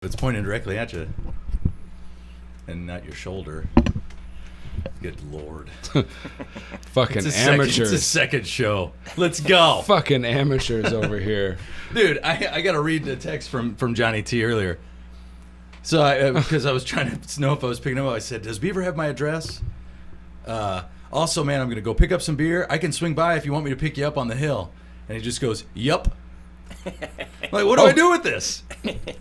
It's pointing directly at you and not your shoulder. Good Lord. Fucking amateurs. It's a second show. Let's go. Fucking amateurs over here. Dude, I got to read the text from Johnny T earlier. So, because I was trying to know if I was picking him up, I said, does Beaver have my address? Also, man, I'm going to go pick up some beer. I can swing by if you want me to pick you up on the hill. And he just goes, yup. Like, what do I do with this?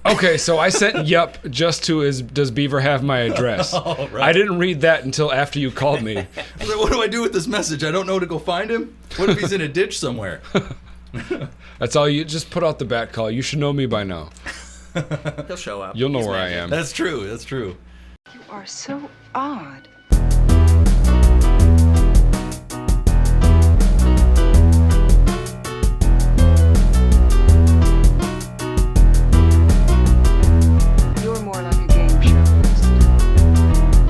Okay, so I sent yup just to his, does Beaver have my address? Oh, right. I didn't read that until after you called me. I was like, what do I do with this message? I don't know to go find him. What if he's in a ditch somewhere? That's all you, just put out the bat call. You should know me by now. He'll show up. You'll know He's where magic. I am. That's true. That's true. You are so odd. You're more like a game show host. You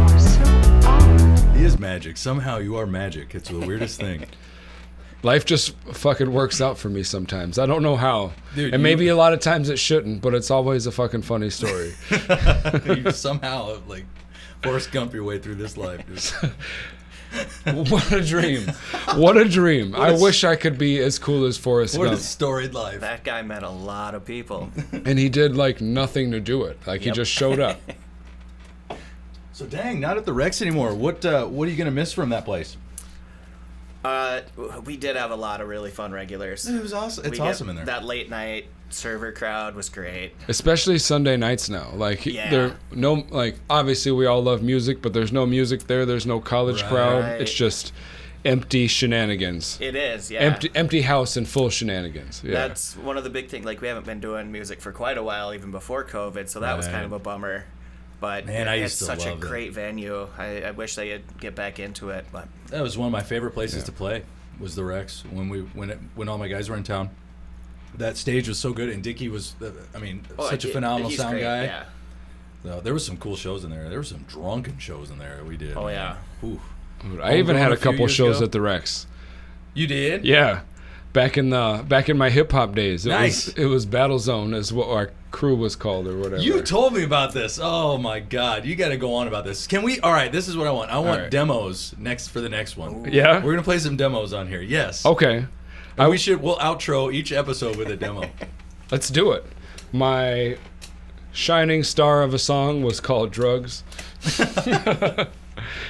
are so odd. He is magic. Somehow you are magic. It's the weirdest thing. Life just fucking works out for me sometimes. I don't know how. Dude, and maybe a lot of times it shouldn't, but it's always a fucking funny story. You somehow, like, Forrest Gump your way through this life, dude. What a dream. What a dream. I wish I could be as cool as Forrest What a Gump. storied life. That guy met a lot of people. And he did, like, nothing to do it. Like, he just showed up. So, dang, not at the Rex anymore. What are you going to miss from that place? We did have a lot of really fun regulars. It was awesome. It's We get- awesome in there. That late night server crowd was great. Especially Sunday nights now. Like, Yeah. there no, like, obviously we all love music, but there's no music there. There's no college crowd. Right. It's just empty shenanigans. It is, yeah. Empty house and full shenanigans. Yeah. That's one of the big things. Like, we haven't been doing music for quite a while, even before COVID, so that was kind of a bummer. But Man, I it's used to such a love that. great venue. I wish they could get back into it, but That was one of my favorite places to play. Was the Rex when all my guys were in town. That stage was so good, and Dickie was, such a phenomenal he's sound great, guy. Yeah. So there was some cool shows in there. There were some drunken shows in there we did. Oh, man. yeah. Ooh. Dude, I even had Homegrown a a few couple years shows ago? at the Rex. You did? Yeah. Back in my hip hop days. Nice. It was Battle Zone is what our crew was called or whatever. You told me about this. Oh my God! You got to go on about this. Can we? All right. This is what I want. I want right. demos for the next one. Yeah? We're gonna play some demos on here. Yes. Okay. And we'll outro each episode with a demo. Let's do it. My shining star of a song was called Drugs.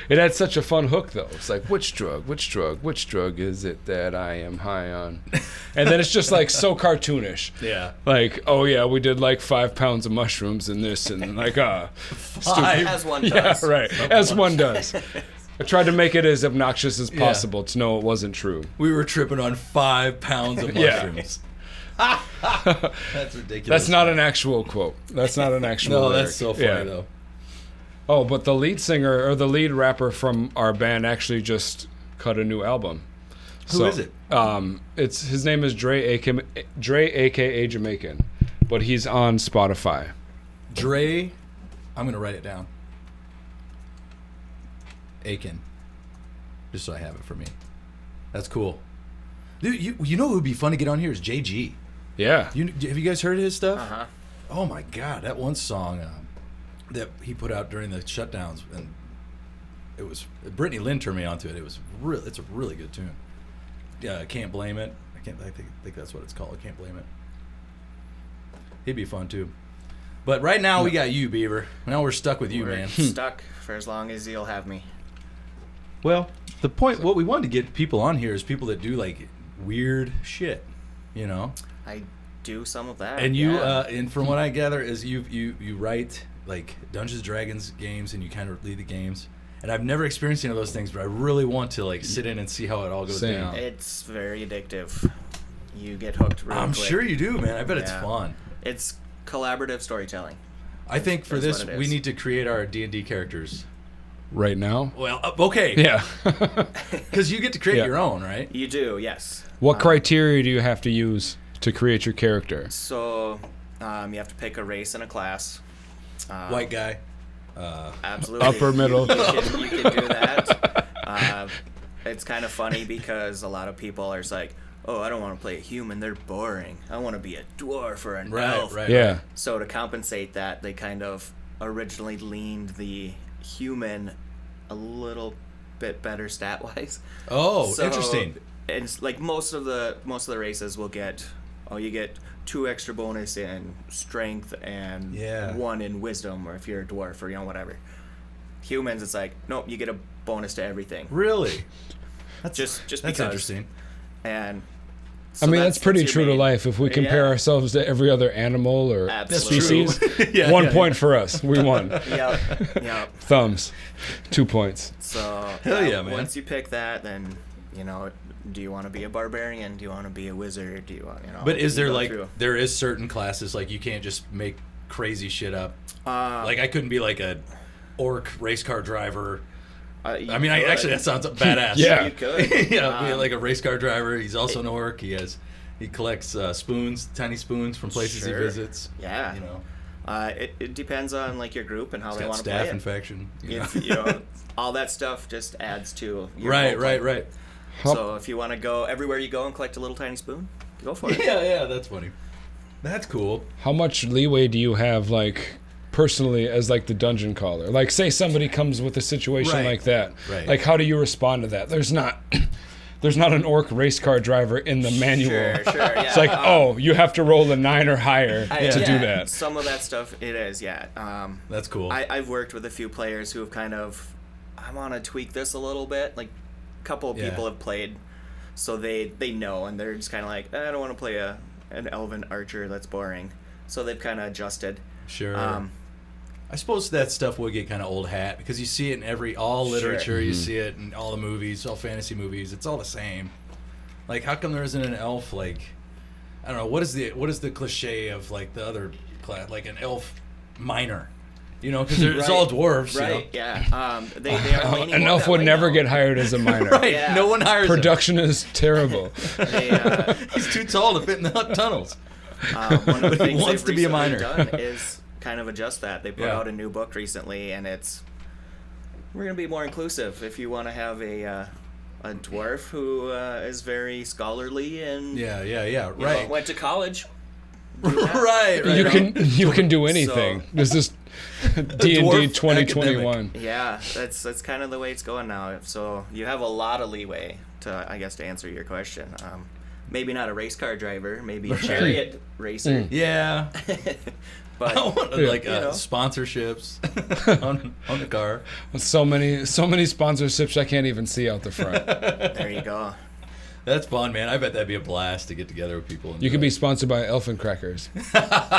It had such a fun hook, though. It's like, which drug is it that I am high on? And then it's just like so cartoonish. Yeah. Like, oh yeah, we did like 5 pounds of mushrooms and this and like As one does. yeah, right. As one does. I tried to make it as obnoxious as possible to know it wasn't true. We were tripping on 5 pounds of Yeah. mushrooms. That's ridiculous. That's not an actual quote. That's not an actual No, lyric. that's so funny Yeah. though. Oh, but the lead singer or the lead rapper from our band actually just cut a new album. Who is it? His name is Dre, aka Jamaican, but he's on Spotify. Dre, I'm gonna write it down. Aiken, just so I have it for me. That's cool. Dude, you know who would be fun to get on here is JG. Yeah. Have you guys heard of his stuff? Uh-huh. Oh my God, that one song that he put out during the shutdowns, and it was Brittany Lynn turned me onto it. It's a really good tune. Yeah, Can't Blame It. I think that's what it's called. I Can't Blame It. He'd be fun too. But right now we got you, Beaver. Now we're stuck with you, We're man. stuck for as long as you'll have me. Well, the point, what we wanted to get people on here is people that do like weird shit, you know. I do some of that. And you, yeah. and from what I gather, is you write like Dungeons and Dragons games, and you kind of lead the games. And I've never experienced any of those things, but I really want to like sit in and see how it all goes Same. down. It's very addictive. You get hooked real I'm quick. sure you do, man. I bet it's Yeah. fun. It's collaborative storytelling. I think for That's this, what it we is. need to create our D&D characters. Right now? Well, okay. Yeah. Because you get to create Yeah. your own, right? You do, yes. What criteria do you have to use to create your character? So you have to pick a race and a class. White guy. Absolutely. Upper middle. You can do that. it's kind of funny because a lot of people are just like, oh, I don't want to play a human. They're boring. I want to be a dwarf or an elf. Right. Yeah. So to compensate that, they kind of originally leaned the human a little bit better stat-wise. Oh, So- interesting. And it's like most of the races will get, you get 2 extra bonus in strength and Yeah. 1 in wisdom, or if you're a dwarf or whatever. Humans, it's like, nope, you get a bonus to everything. Really? Just That's because. interesting. And I mean, that's pretty your true to main- life. If we compare Yeah. ourselves to every other animal or Absolutely. species, Yeah, 1 yeah, point for us. We won. Yep. Thumbs. 2 points. So Hell yeah, man. once you pick that, then do you want to be a barbarian? Do you want to be a wizard? Do you want But is you there go like through. there is certain classes like you can't just make crazy shit up? Like I couldn't be like a orc race car driver. You I mean, could. actually that sounds badass. Yeah. You could. Yeah, be like a race car driver. He's also an orc. He collects spoons, tiny spoons from places he Sure. visits. Yeah. You know, It depends on like your group and how he's they got want to play staph it. infection. You know? If, all that stuff just adds to your Right. roleplay. How- So if you want to go everywhere you go and collect a little tiny spoon, go for it. Yeah, that's funny. That's cool. How much leeway do you have, like, personally, as like the dungeon caller? Like, say somebody comes with a situation Right. like that. Right. Like, how do you respond to that? There's not an orc race car driver in the manual. Sure, yeah. It's like, you have to roll a 9 or higher to do that. Some of that stuff, it is, yeah. That's cool. I've worked with a few players who have kind of, I want to tweak this a little bit. Like, a couple of Yeah. people have played, so they know, and they're just kind of like, I don't want to play an elven archer, that's boring. So they've kind of adjusted. Sure. Um, I suppose that stuff would get kind of old hat because you see it in all Sure. literature. You see it in all the movies, all fantasy movies. It's all the same. Like, how come there isn't an elf? Like, I don't know. What is the cliche of like the other class, like an elf miner? You know, because it's Right. all dwarves. You know? Right, yeah. They are leaning An more elf that would way never now. get hired as a miner. Right. Yeah. No one hires him. Production is terrible. They, He's too tall to fit in the tunnels. one of the But he things wants they've to be a recently miner. done is kind of adjust that. They put Yeah. out a new book recently, and we're going to be more inclusive. If you want to have a dwarf who is very scholarly and Yeah. you know, Right. went to college, Right. You can do anything. This is D&D dwarf 2021. yeah, that's kind of the way it's going now. So you have a lot of leeway to, I guess, to answer your question. Maybe not a race car driver, maybe a chariot racer. Yeah. But I want Yeah. like You know. sponsorships on the car. So many sponsorships I can't even see out the front. there you go. That's fun, man. I bet that'd be a blast to get together with people. And You do could be it. sponsored by Elfin Crackers.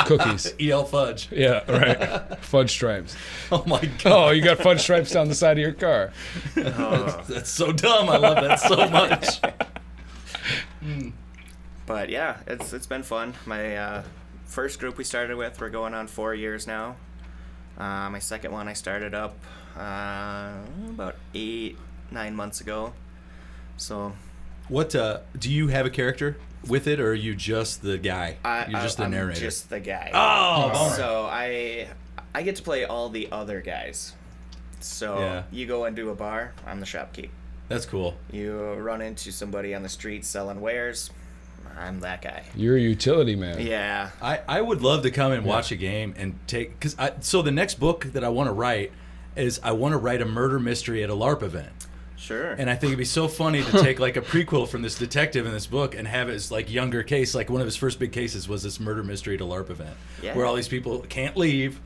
Cookies. EL Fudge. Yeah, right. Fudge stripes. Oh my god. Oh, you got fudge stripes down the side of your car. Oh. That's so dumb. I love that so much. But yeah, it's been fun. My first group we started with, we're going on 4 years now. My second one I started up about 8-9 months ago. So What do you have a character with it, or are you just the guy? You're just the I'm narrator. just the guy. Oh, bummer. So I get to play all the other guys. So Yeah. you go into a bar, I'm the shopkeep. That's cool. You run into somebody on the street selling wares, I'm that guy. You're a utility man. Yeah. I would love to come and watch a game and take so the next book that I want to write is I want to write a murder mystery at a LARP event. Sure. And I think it'd be so funny to take like a prequel from this detective in this book and have it as like younger case. Like one of his first big cases was this murder mystery at a LARP event, Yeah. where all these people can't leave.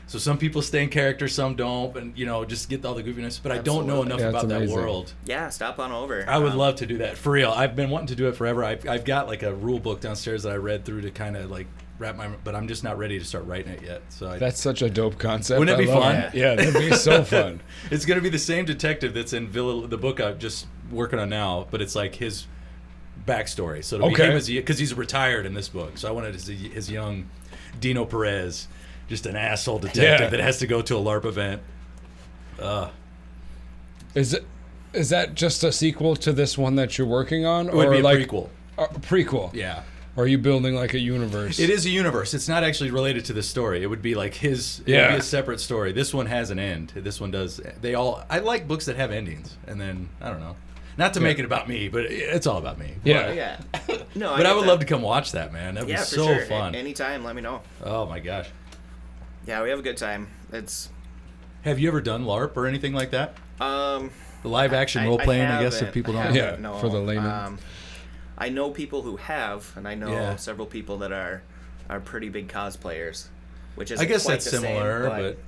So some people stay in character, some don't, and just get all the goofiness. But I don't know Absolutely. enough Yeah, it's about that amazing. world. Yeah, stop on over. I would love to do that for real. I've been wanting to do it forever. I've got like a rule book downstairs that I read through to kind of like wrap my. But I'm just not ready to start writing it yet. So That's such a dope concept. Wouldn't it be I love fun? it. Yeah, that'd be so fun. It's gonna be the same detective that's in the book I'm just working on now, but it's like his backstory. So it'll be Okay. him because he's retired in this book. So I wanted to see his young Dino Perez, just an asshole detective Yeah. that has to go to a LARP event. Is that just a sequel to this one that you're working on, It would or be a like prequel. a prequel? Yeah. Or are you building like a universe? It is a universe. It's not actually related to this story. It would be like it would be Yeah. a separate story. This one has an end. This one does. I like books that have endings, and then I don't know. Not to make it about me, but it's all about me. Yeah. Yeah. No, But I get would that. love to come watch that, man. That'd be Yeah, for so sure. fun. Anytime, let me know. Oh my gosh. Yeah, we have a good time. It's Have you ever done LARP or anything like that? um. The live action role playing, I guess, if people don't. haven't, Yeah, no. for the layman. I know people who have, and I know Yeah. several people that are pretty big cosplayers, which is I guess quite that's the same, similar, but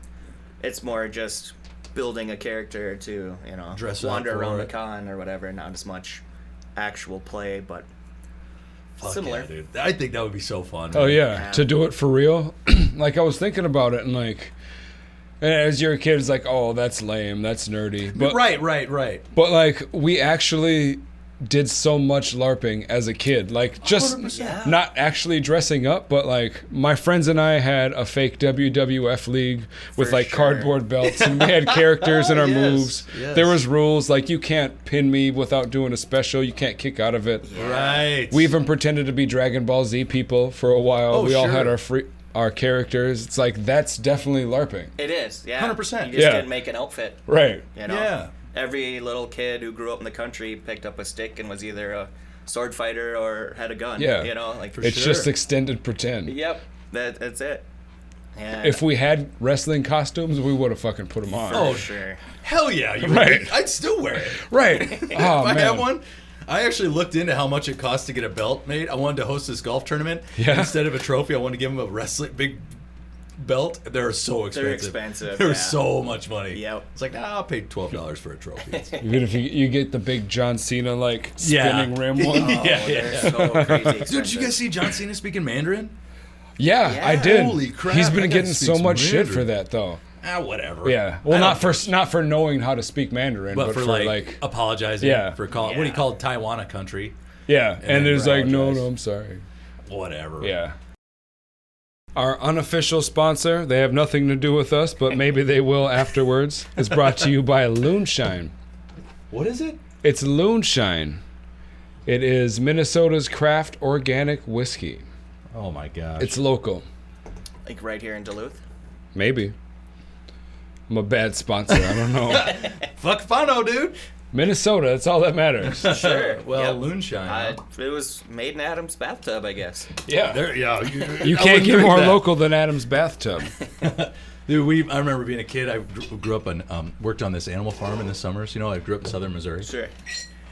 it's more just building a character to Dress up wander for around the it. con or whatever. Not as much actual play, but fuck similar. yeah, dude. I think that would be so fun. Oh man. yeah, to do it for real. Like I was thinking about it, and like, as you're a kid, it's like, oh, that's lame, that's nerdy. But Right. But like, we actually did so much LARPing as a kid. Like, just 100%. not actually dressing up, but like, my friends and I had a fake WWF league with For like sure. cardboard belts, and we had characters in our Yes, moves. yes. There was rules like you can't pin me without doing a special. You can't kick out of it. Right. We even pretended to be Dragon Ball Z people for a while. Oh, we all sure. had our characters. It's like, that's definitely LARPing. It is, yeah. 100%. You just Yeah. didn't make an outfit, Right. you know. Yeah. Every little kid who grew up in the country picked up a stick and was either a sword fighter or had a gun. Yeah. You know, like It's sure. just extended pretend. Yep, that's it. And If we had wrestling costumes, we would have fucking put them on. Oh, for sure. Hell yeah. You Right. would. I'd still wear it. Right. If Oh, I man. had one, I actually looked into how much it costs to get a belt made. I wanted to host this golf tournament. Yeah. Instead of a trophy, I wanted to give them a wrestling big belt. They're so expensive. They're expensive, They're yeah. so much money. Yep. It's like, nah, I'll pay $12 for a trophy. It's- Even if you get the big John Cena, like, Yeah. spinning rim one. Oh, Yeah, they're yeah. so crazy expensive. Dude, did you guys see John Cena speaking Mandarin? Yeah, Yeah. I did. Holy crap, He's that been guy getting so speaks much shit Mandarin. for that, though. Ah, whatever. Yeah. Well, I not don't- not for knowing how to speak Mandarin, But for like apologizing Yeah. for calling what he Yeah. called Taiwan a country. yeah. And then it's like, no, apologize. I'm sorry. Whatever. Yeah. Our unofficial sponsor, they have nothing to do with us, but maybe they will afterwards, is brought to you by Loonshine. What is it? It's Loonshine. It is Minnesota's craft organic whiskey. Oh my gosh. It's local. Like right here in Duluth? Maybe. I'm a bad sponsor. I don't know. fuck Fano, dude. Minnesota, that's all that matters. Sure. Well, Yep. Loonshine. It was made in Adam's bathtub, I guess. Yeah. There, yeah. You can't get more local than Adam's bathtub. Dude, I remember being a kid. I grew up and worked on this animal farm in the summers. You know, I grew up in southern Missouri. Sure.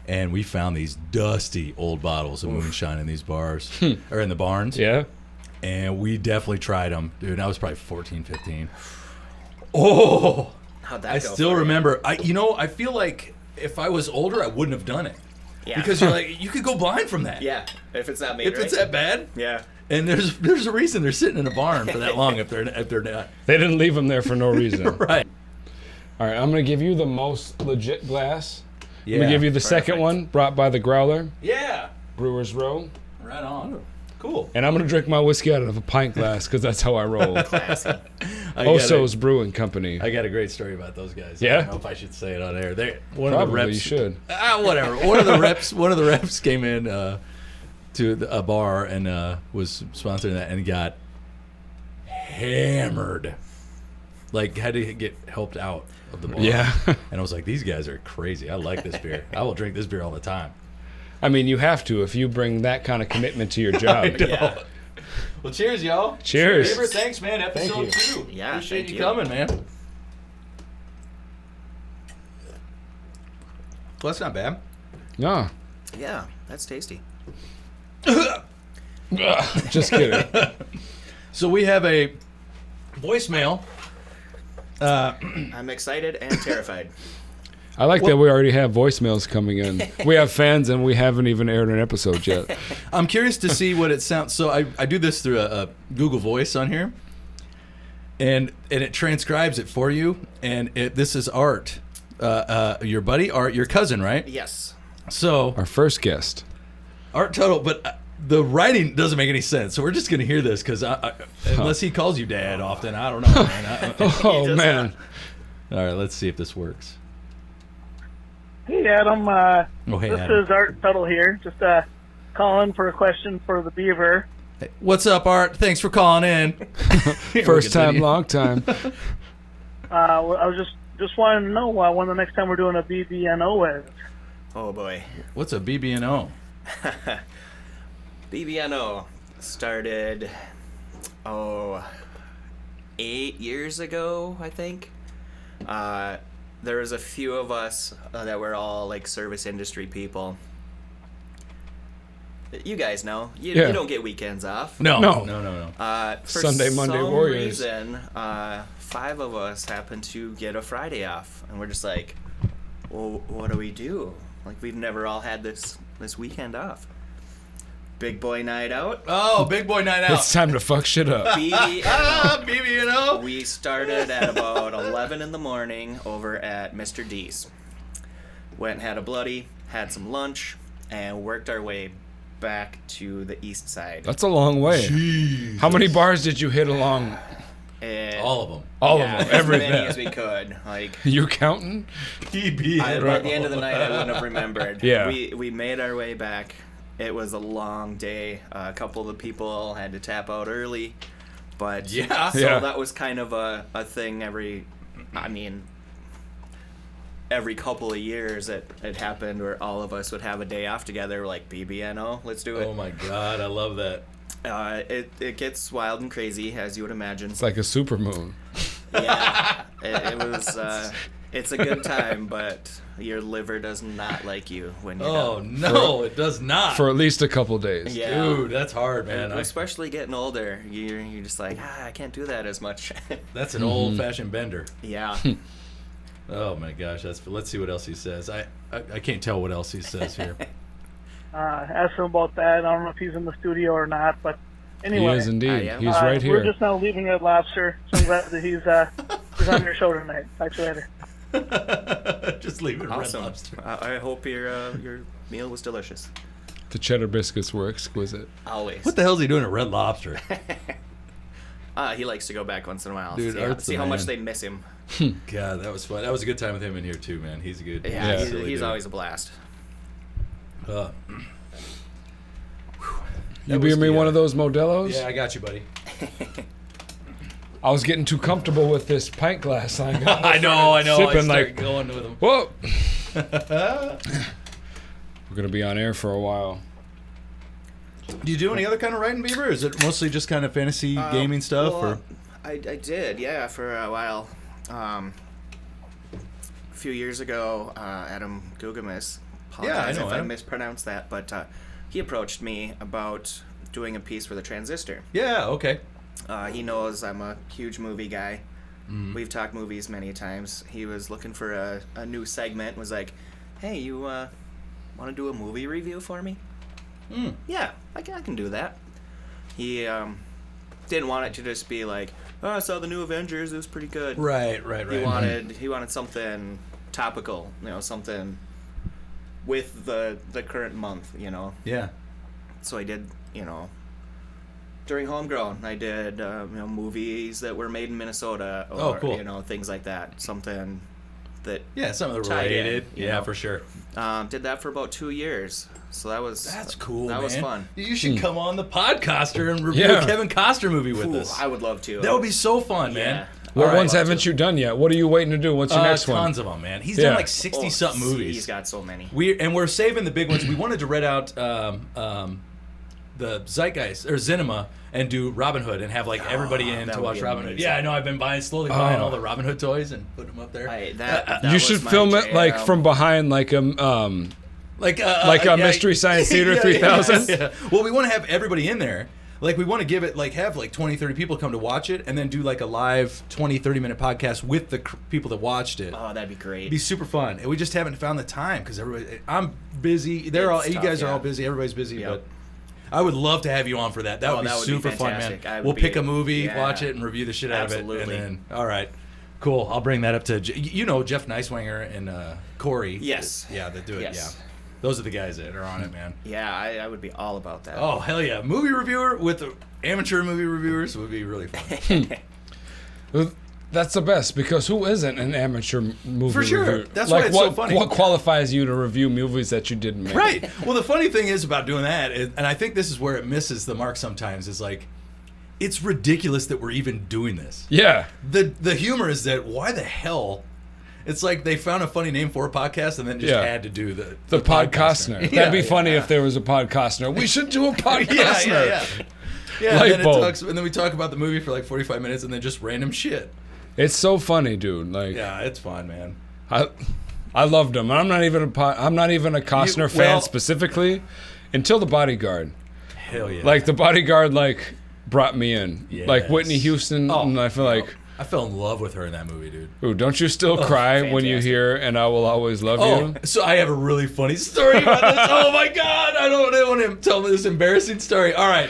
And we found these dusty old bottles of moonshine in these bars, or in the barns. Yeah. And we definitely tried them. Dude, I was probably 14, 15. Oh! How'd that I go still for you? remember. I feel like if I was older, I wouldn't have done it. Yeah. Because you're like, you could go blind from that. Yeah, if it's not made If right. it's that bad. Yeah. And there's a reason they're sitting in a barn for that long if they're not. They didn't leave them there for no reason. Right. All right, I'm going to give you the most legit glass. Yeah. I'm going to give you the second perfect. one, brought by the Growler, Yeah. Brewers Row. Right on. Cool. And I'm going to drink my whiskey out of a pint glass because that's how I roll. Classy. Oso's Brewing Company. I got a great story about those guys. Yeah? I don't know if I should say it on air. One of the Probably reps. you should. Whatever. One of the reps came in to a bar and was sponsoring that and got hammered. Like had to get helped out of the bar. Yeah. And I was like, these guys are crazy. I like this beer. I will drink this beer all the time. I mean, you have to if you bring that kind of commitment to your job. Yeah. Well, cheers, y'all. Cheers. Beaver, thanks, man. Episode 2. Yeah, Appreciate thank you you. coming, man. Well, that's not bad. No. Yeah, that's tasty. Just kidding. So we have a voicemail. I'm excited and terrified. I like that we already have voicemails coming in. We have fans and we haven't even aired an episode yet. I'm curious to see what it sounds. So I do this through a Google Voice on here, and it transcribes it for you. And this is Art, your buddy Art, your cousin, right? Yes. So Our first guest. Art Tuttle, but the writing doesn't make any sense. So we're just gonna hear this because unless he calls you Dad often, I don't know, man. Oh, does man. All right, let's see if this works. Hey, Adam. Oh, hey, This Adam. is Art Tuttle here. Just calling for a question for the Beaver. Hey, what's up, Art? Thanks for calling in. First time, Continue. long time. I was just wanting to know when the next time we're doing a BBNO is. Oh boy. What's a BBNO? BBNO started 8 years ago, I think. There was a few of us that were all like service industry people. You guys know. You don't get weekends off. No. For Sunday, Monday some Warriors. reason, 5 of us happened to get a Friday off, and we're just like, well, what do we do? Like, we've never all had this weekend off. Big boy night out. Oh, big boy night out. It's time to fuck shit up. BBNO. We started at about 11 in the morning over at Mr. D's. Went and had a bloody, had some lunch, and worked our way back to the east side. That's a long way. Jesus. How many bars did you hit along? And All of them. All of them. as Everything. many as we could. Like, You counting? BBNO. by the end of the night, I wouldn't have remembered. Yeah. We made our way back. It was a long day. A couple of the people had to tap out early, but Yeah. so Yeah. that was kind of a thing every couple of years it happened where all of us would have a day off together. We're like, BBNO, let's do it. Oh my God, I love that. It gets wild and crazy, as you would imagine. It's like a supermoon. Yeah, it was. It's a good time, but your liver does not like you when you're Oh done. no, it does not. For at least a couple days. Yeah. Dude, that's hard, man. Especially getting older, you're just like, I can't do that as much. That's an old-fashioned bender. Yeah. Oh my gosh, let's see what else he says. I can't tell what else he says here. Ask him about that. I don't know if he's in the studio or not, but anyway. He is indeed. I am. He's right here. We're just now leaving Red Lobster, so I'm glad that he's on your show tonight. Talk to you later. Just leave it Awesome. Red Lobster. I hope your meal was delicious. The cheddar biscuits were exquisite. Always. What the hell is he doing at Red Lobster? He likes to go back once in a while. Dude, Art's see the how much man. they miss him. God, that was fun. That was a good time with him in here too, man. He's a good. Yeah, Yeah. he's dude. always a blast. Uh, You beer me one of those Modelo's? Yeah, I got you, buddy. I was getting too comfortable with this pint glass. I got I know. I Sipping started like- going with him. Whoa! We're gonna be on air for a while. Do you do any other kind of writing, Beaver? Or is it mostly just kind of fantasy gaming stuff? Well, Or I did, yeah, for a while. A few years ago, Adam Gugamis, Yeah, I know if I Adam. mispronounced that, but he approached me about doing a piece for the Transistor. yeah, okay. He knows I'm a huge movie guy. We've talked movies many times. He was looking for a new segment, was like, hey, you want to do a movie review for me? Yeah, I can do that. He didn't want it to just be like, oh, I saw the new Avengers, it was pretty good. Right. He wanted something topical, something with the current month, Yeah. So I did, during Homegrown, I did movies that were made in Minnesota, or Oh, cool. Things like that. Something that Yeah, something tied in, related. you Yeah, know. for sure. did that for about 2 years. So That's cool, That man. was fun. You should come on the podcaster and review Yeah. a Kevin Costner movie with Ooh, us. I would love to. That would be so fun, man. Yeah. What All right. ones haven't you done yet? What are you waiting to do? What's your next Tons one? of them, man. He's Yeah. done like 60-something movies. He's got so many. We're saving the big ones. We wanted to read out the Zeitgeist or Zinema and do Robin Hood and have like everybody in that to would watch be Robin Hood. amazing. Yeah, I know. I've been slowly buying Oh. all the Robin Hood toys and putting them up there. That You was should my film it like jam. from behind, like a like a Mystery Science Theater 3000? Yeah. Well, we want to have everybody in there. Like, we want to give it, like, have, like, 20, 30 people come to watch it and then do, like, a live 20, 30-minute podcast with the people that watched it. Oh, that'd be great. It'd be super fun. And we just haven't found the time because I'm busy. You It's guys tough, are all yeah. busy. Everybody's busy. Yep. But I would love to have you on for that. That would be that would be super fun, man. fantastic. We'll pick a movie, watch yeah. it, and review the shit out Absolutely. of it. And then, all right. Cool. I'll bring that up to, Jeff Neiswanger and Corey. Yes. Yeah, that do it. Yes. Yeah. Those are the guys that are on it, man. Yeah, I would be all about that. Oh, hell yeah. Movie reviewer with the amateur movie reviewers would be really fun. That's the best, because who isn't an amateur movie For sure. reviewer? That's why it's so funny. What qualifies you to review movies that you didn't make? Right. Well, the funny thing is about doing that, and I think this is where it misses the mark sometimes, is like, it's ridiculous that we're even doing this. Yeah. The humor is that why the hell It's like they found a funny name for a podcast and then just had to do the Podcastner. Yeah, That'd be funny if there was a Podcastner. We should do a Podcastner. Yeah, Light and bulb. then we talk about the movie for like 45 minutes and then just random shit. It's so funny, dude. Like, Yeah, it's fun, man. I loved him. I'm not even a Costner fan well- specifically until The Bodyguard. Hell yeah. Like The Bodyguard, like brought me in. Like Yes. Whitney Houston, Oh, and I feel like, I fell in love with her in that movie, dude. ooh, don't you still cry when you fantastic. hear "And I Will Always Love You"? So I have a really funny story about this. Oh my god, I don't want to tell me this embarrassing story. All right.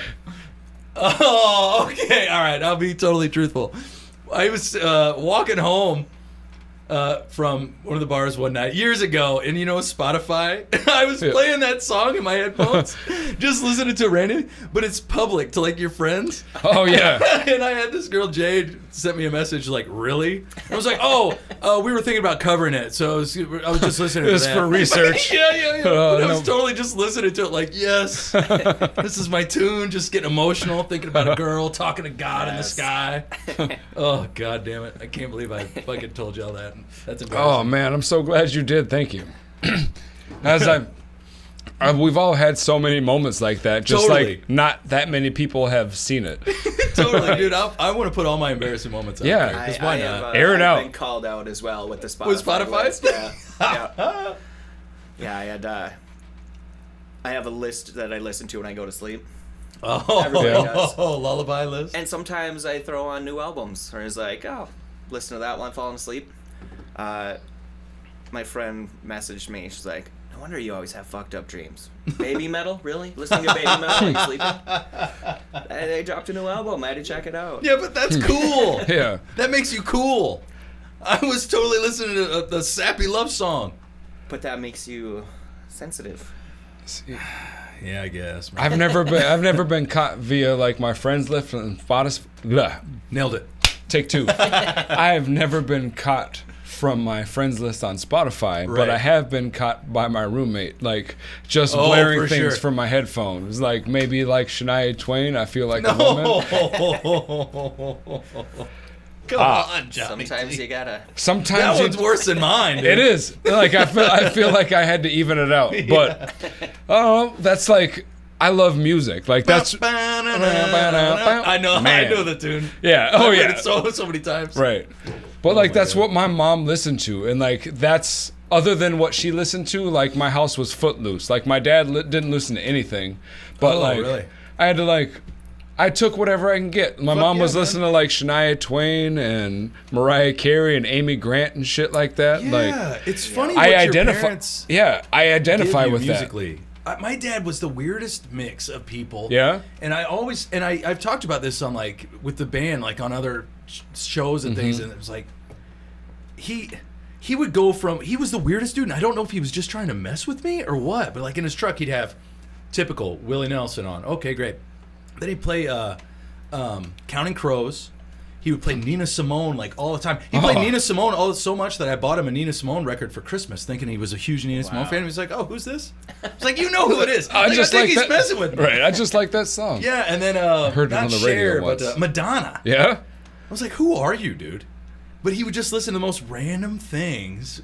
Oh, okay. All right. I'll be totally truthful. I was walking home from one of the bars one night years ago, and Spotify. I was playing that song in my headphones, just listening to it randomly. But it's public to like your friends. Oh yeah. And I had this girl Jade sent me a message like, "Really?" I was like, "Oh, we were thinking about covering it, so I was just listening to It was that for research. yeah. Oh, But I was no. totally just listening to it, like, yes, this is my tune. Just getting emotional, thinking about a girl talking to God in the Yes. sky. Oh god damn it! I can't believe I fucking told y'all that. That's Oh embarrassing. man, I'm so glad you did. Thank you. As we've all had so many moments like that. Just Totally. like not that many people have seen it. Totally, dude. I want to put all my embarrassing moments out Yeah. there. 'Cause why have, not? Air it I've out. been called out as well with the Spotify. With Spotify? list. Yeah. Yeah, I had. I have a list that I listen to when I go to sleep, Everybody does. Lullaby list. and sometimes I throw on new albums. Or it's like, oh, listen to that one, falling asleep. My friend messaged me. She's like, "No wonder you always have fucked up dreams. Baby metal, really? Listening to baby metal while sleeping?" They dropped a new album. I had to check it out. Yeah, but that's cool. Yeah. That makes you cool. I was totally listening to the sappy love song. But that makes you sensitive. Yeah, I guess. Man. I've never been caught via like my friends list and Spotify. Nailed it. Take two. I have never been caught from my friends list on Spotify, but Right. I have been caught by my roommate, like just Oh, blaring for things sure. from my headphones, like maybe like Shania Twain. I feel like a woman. Come on, Johnny. Sometimes T. you gotta. Sometimes That you- one's worse than mine. Dude. It is like I feel like I had to even it out, but oh, that's like I love music. Like that's I know. I Man. know the tune. yeah. I've Oh heard yeah. it so many times. Right. But like my that's God. what my mom listened to, and like that's other than what she listened to. Like my house was footloose. Like my dad didn't listen to anything, but Oh, like really? I had to like. I took whatever I can get. My mom yeah, was man. listening to like Shania Twain and Mariah Carey and Amy Grant and shit like that. Yeah, Like it's funny I what your identify. parents Yeah, I identify give you with that. musically. My dad was the weirdest mix of people. Yeah? And I've talked about this on like with the band, like on other shows and Mm-hmm. things, and it was like he would go from he was the weirdest dude, and I don't know if he was just trying to mess with me or what, but like in his truck he'd have typical Willie Nelson on. Okay, great. Then he'd play Counting Crows. He would play Nina Simone like all the time. He played Oh. Nina Simone so much that I bought him a Nina Simone record for Christmas, thinking he was a huge Nina Simone fan. He was like, "Oh, who's this?" I was like, "You know who it is." I just think like he's that. messing with me. Right, I just like that song. Yeah, and then Heard it not on the radio Cher, once. but Madonna. Yeah? I was like, "Who are you, dude?" But he would just listen to the most random things,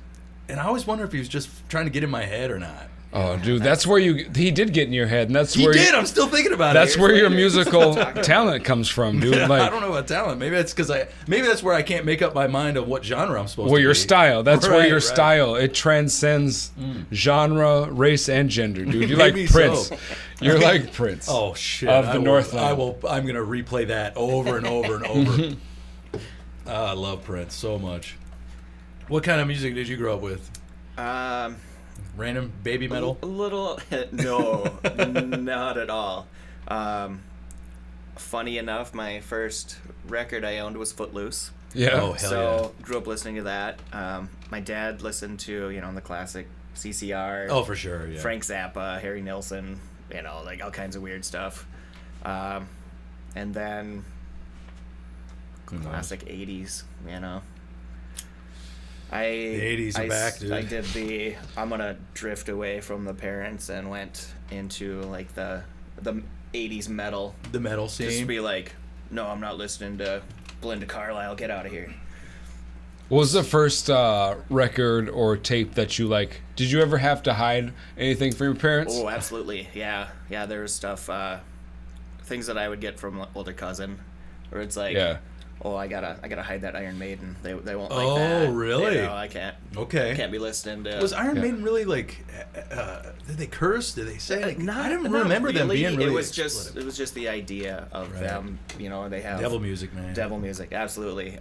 and I always wonder if he was just trying to get in my head or not. Oh, dude, that's where he did get in your head, and that's He where did. I'm still thinking about that's it. where your musical talent comes from, dude. I Like, don't know about talent. Maybe that's because maybe that's where I can't make up my mind of what genre I'm supposed well, to your be. style. That's where Right, your right. style. It transcends genre, race, and gender, dude. You're Maybe like Prince. so. You're like Prince. Oh shit! Of the Northland. I'm gonna replay that over and over and over. I love Prince so much. What kind of music did you grow up with? Random baby metal? A little. No, not at all. Funny enough, my first record I owned was Footloose. Yeah. Oh, hell So grew up listening to that. My dad listened to the classic CCR. Oh, for sure. Yeah. Frank Zappa, Harry Nilsson, like all kinds of weird stuff. And then classic 80s, The 80s are back, dude. I did I'm gonna drift away from the parents and went into like the 80s metal. The metal Just to scene. be like, no, I'm not listening to Belinda Carlisle, get out of here. What was the first record or tape that you like? Did you ever have to hide anything from your parents? Oh, absolutely. Yeah. There was stuff, things that I would get from older cousin, where it's like, oh, I gotta hide that Iron Maiden. They won't like that. Oh, really? You know, I can't. Okay. I can't be listening to. Was Iron Maiden really like? Did they curse? Did they say? Like, Not, I don't not remember them really. being really. It was explicit. just the idea of them. You know, they have devil music, man. Devil music, absolutely.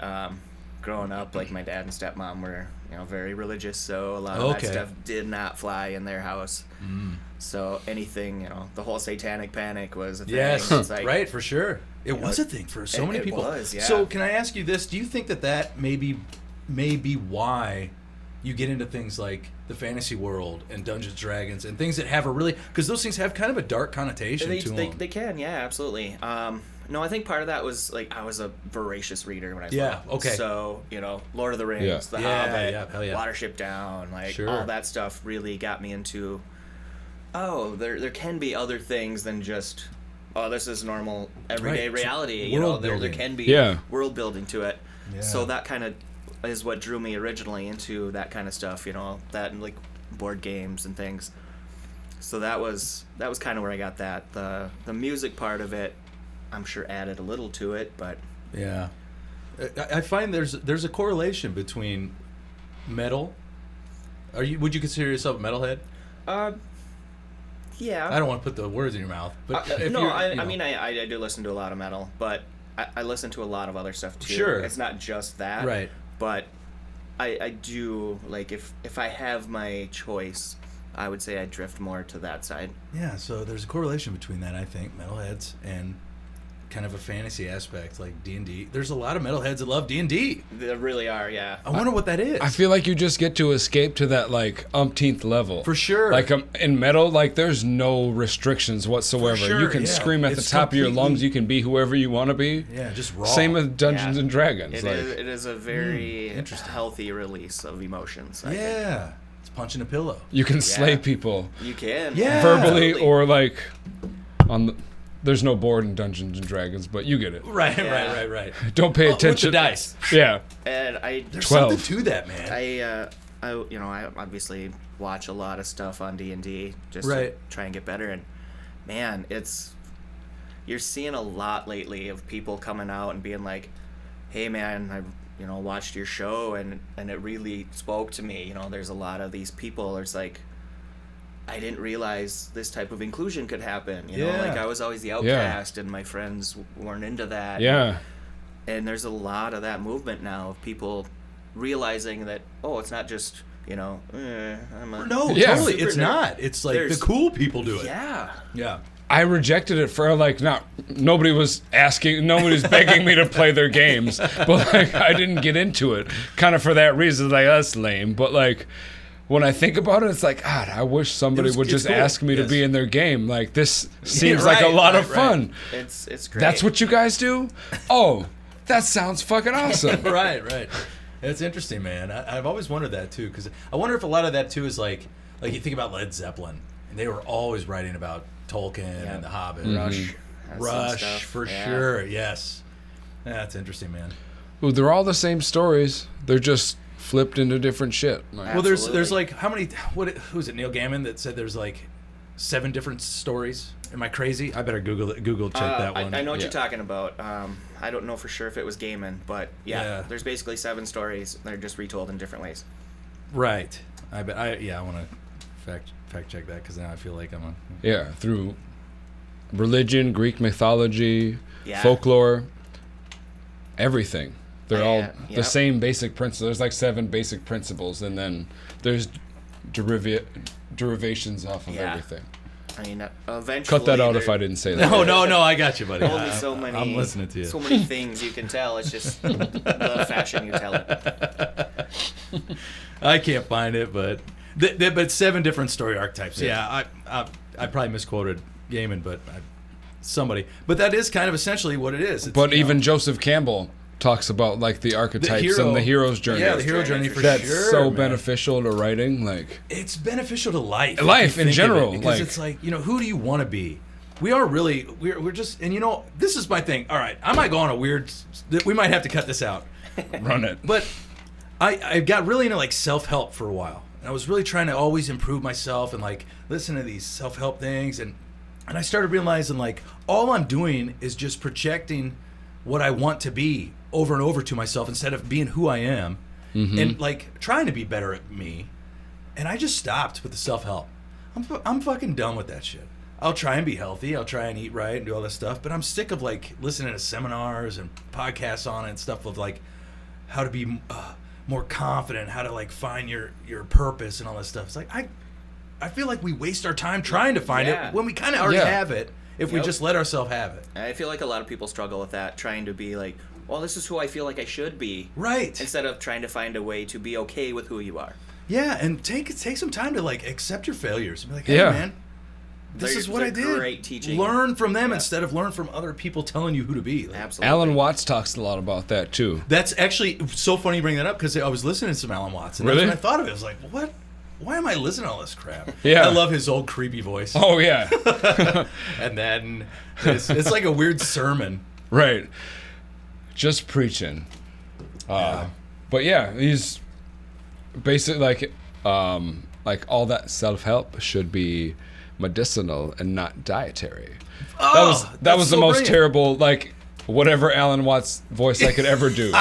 Growing up, like my dad and stepmom were, very religious, so a lot of that stuff did not fly in their house. So anything, the whole satanic panic was a thing. Yes, It's like, right, for sure. It was a thing for so many people. It was, yeah. So can I ask you this? Do you think that may be why you get into things like the fantasy world and Dungeons & Dragons and things that have a really... Because those things have kind of a dark connotation to them. They can, yeah, absolutely. No, I think part of that was, like, I was a voracious reader when I was little. Okay. So, Lord of the Rings, The Hobbit, Watership Down, all that stuff really got me into, there can be other things than just, this is normal everyday reality. There can be world building to it. Yeah. So that kind of is what drew me originally into that kind of stuff, that and, like, board games and things. So that was kind of where I got that. The music part of it, I'm sure added a little to it, but yeah, I find there's a correlation between metal. Would you consider yourself a metalhead? Yeah. I don't want to put the words in your mouth, but I mean I do listen to a lot of metal, but I listen to a lot of other stuff too. Sure, it's not just that. Right. But I do, like, if I have my choice, I would say I drift more to that side. Yeah, so there's a correlation between that, I think, metalheads and kind of a fantasy aspect like D&D. There's a lot of metalheads that love D&D. There really are, yeah. I wonder what that is. I feel like you just get to escape to that, like, umpteenth level. For sure. Like, in metal, like, there's no restrictions whatsoever. For sure, you can scream at the top of your lungs. You can be whoever you want to be. Yeah, just raw. Same with Dungeons and Dragons. It is a very healthy release of emotions. I think. It's punching a pillow. You can slay people. You can. Yeah. Verbally or, like, on the... There's no board in Dungeons and Dragons, but you get it. Right. Don't pay attention. With the dice. Yeah. And there's 12. something to that, man. I obviously watch a lot of stuff on D&D just to try and get better. And man, you're seeing a lot lately of people coming out and being like, "Hey, man, I watched your show and it really spoke to me." There's a lot of these people. It's like, I didn't realize this type of inclusion could happen. Like I was always the outcast and my friends weren't into that. Yeah. And there's a lot of that movement now of people realizing that, it's not just, I'm a... No, totally. It's not. It's like the cool people do it. Yeah. Yeah. I rejected it for, like, nobody's begging me to play their games, but, like, I didn't get into it kind of for that reason. Like, that's lame. But, like, when I think about it, it's like, God, I wish somebody would just ask me to be in their game. Like, this seems like a lot of fun. It's great. That's what you guys do? Oh, that sounds fucking awesome. Right. It's interesting, man. I've always wondered that, too, because I wonder if a lot of that, too, is like you think about Led Zeppelin, and they were always writing about Tolkien and The Hobbit. Rush, for sure, yes. That's interesting, man. Well, they're all the same stories. They're just flipped into different shit. Well, there's like, how many, who is it, Neil Gaiman that said there's like 7 different stories? Am I crazy? I better Google check that one. I know what you're talking about. I don't know for sure if it was Gaiman, but there's basically 7 stories. They're just retold in different ways. Right. I want to fact check that because now I feel like I'm through religion, Greek mythology, folklore, everything. They're all the same basic principles. There's like 7 basic principles, and then there's derivations off of everything. I mean, eventually... Cut that out if I didn't say that. No, I got you, buddy. Only so many... I'm listening to you. So many things you can tell. It's just the fashion you tell it. I can't find it, but 7 different story archetypes. Yeah, I probably misquoted Gaiman, but somebody. But that is kind of essentially what it is. But even Joseph Campbell talks about, like, the archetypes and the hero's journey. Yeah, the hero journey for That's sure. That's so beneficial to writing. Like, it's beneficial to life. Life in general. Because it's like, who do you want to be? We are really, we're just, and this is my thing. All right, I might go on a weird, we might have to cut this out. Run it. But I got really into like self-help for a while. And I was really trying to always improve myself and like listen to these self-help things. And I started realizing like all I'm doing is just projecting what I want to be over and over to myself instead of being who I am and like trying to be better at me. And I just stopped with the self-help. I'm fucking done with that shit. I'll try and be healthy. I'll try and eat right and do all this stuff. But I'm sick of like listening to seminars and podcasts on it and stuff of like how to be more confident, how to like find your purpose and all this stuff. It's like I feel like we waste our time trying to find it when we kind of already have it if we just let ourselves have it. I feel like a lot of people struggle with that, trying to be like, well, this is who I feel like I should be. Right. Instead of trying to find a way to be okay with who you are. Yeah, and take some time to like accept your failures and be like, hey man, this is what I did. Great teaching. Learn from them instead of learn from other people telling you who to be. Like, Absolutely. Alan Watts talks a lot about that too. That's actually so funny you bring that up because I was listening to some Alan Watts and that's when I thought of it. I was like, what? Why am I listening to all this crap? Yeah. I love his old creepy voice. Oh yeah. And then it's like a weird sermon. Right. Just preaching. But yeah, he's basically like all that self-help should be medicinal and not dietary. That was the most brilliant. Terrible, like, whatever Alan Watts voice I could ever do.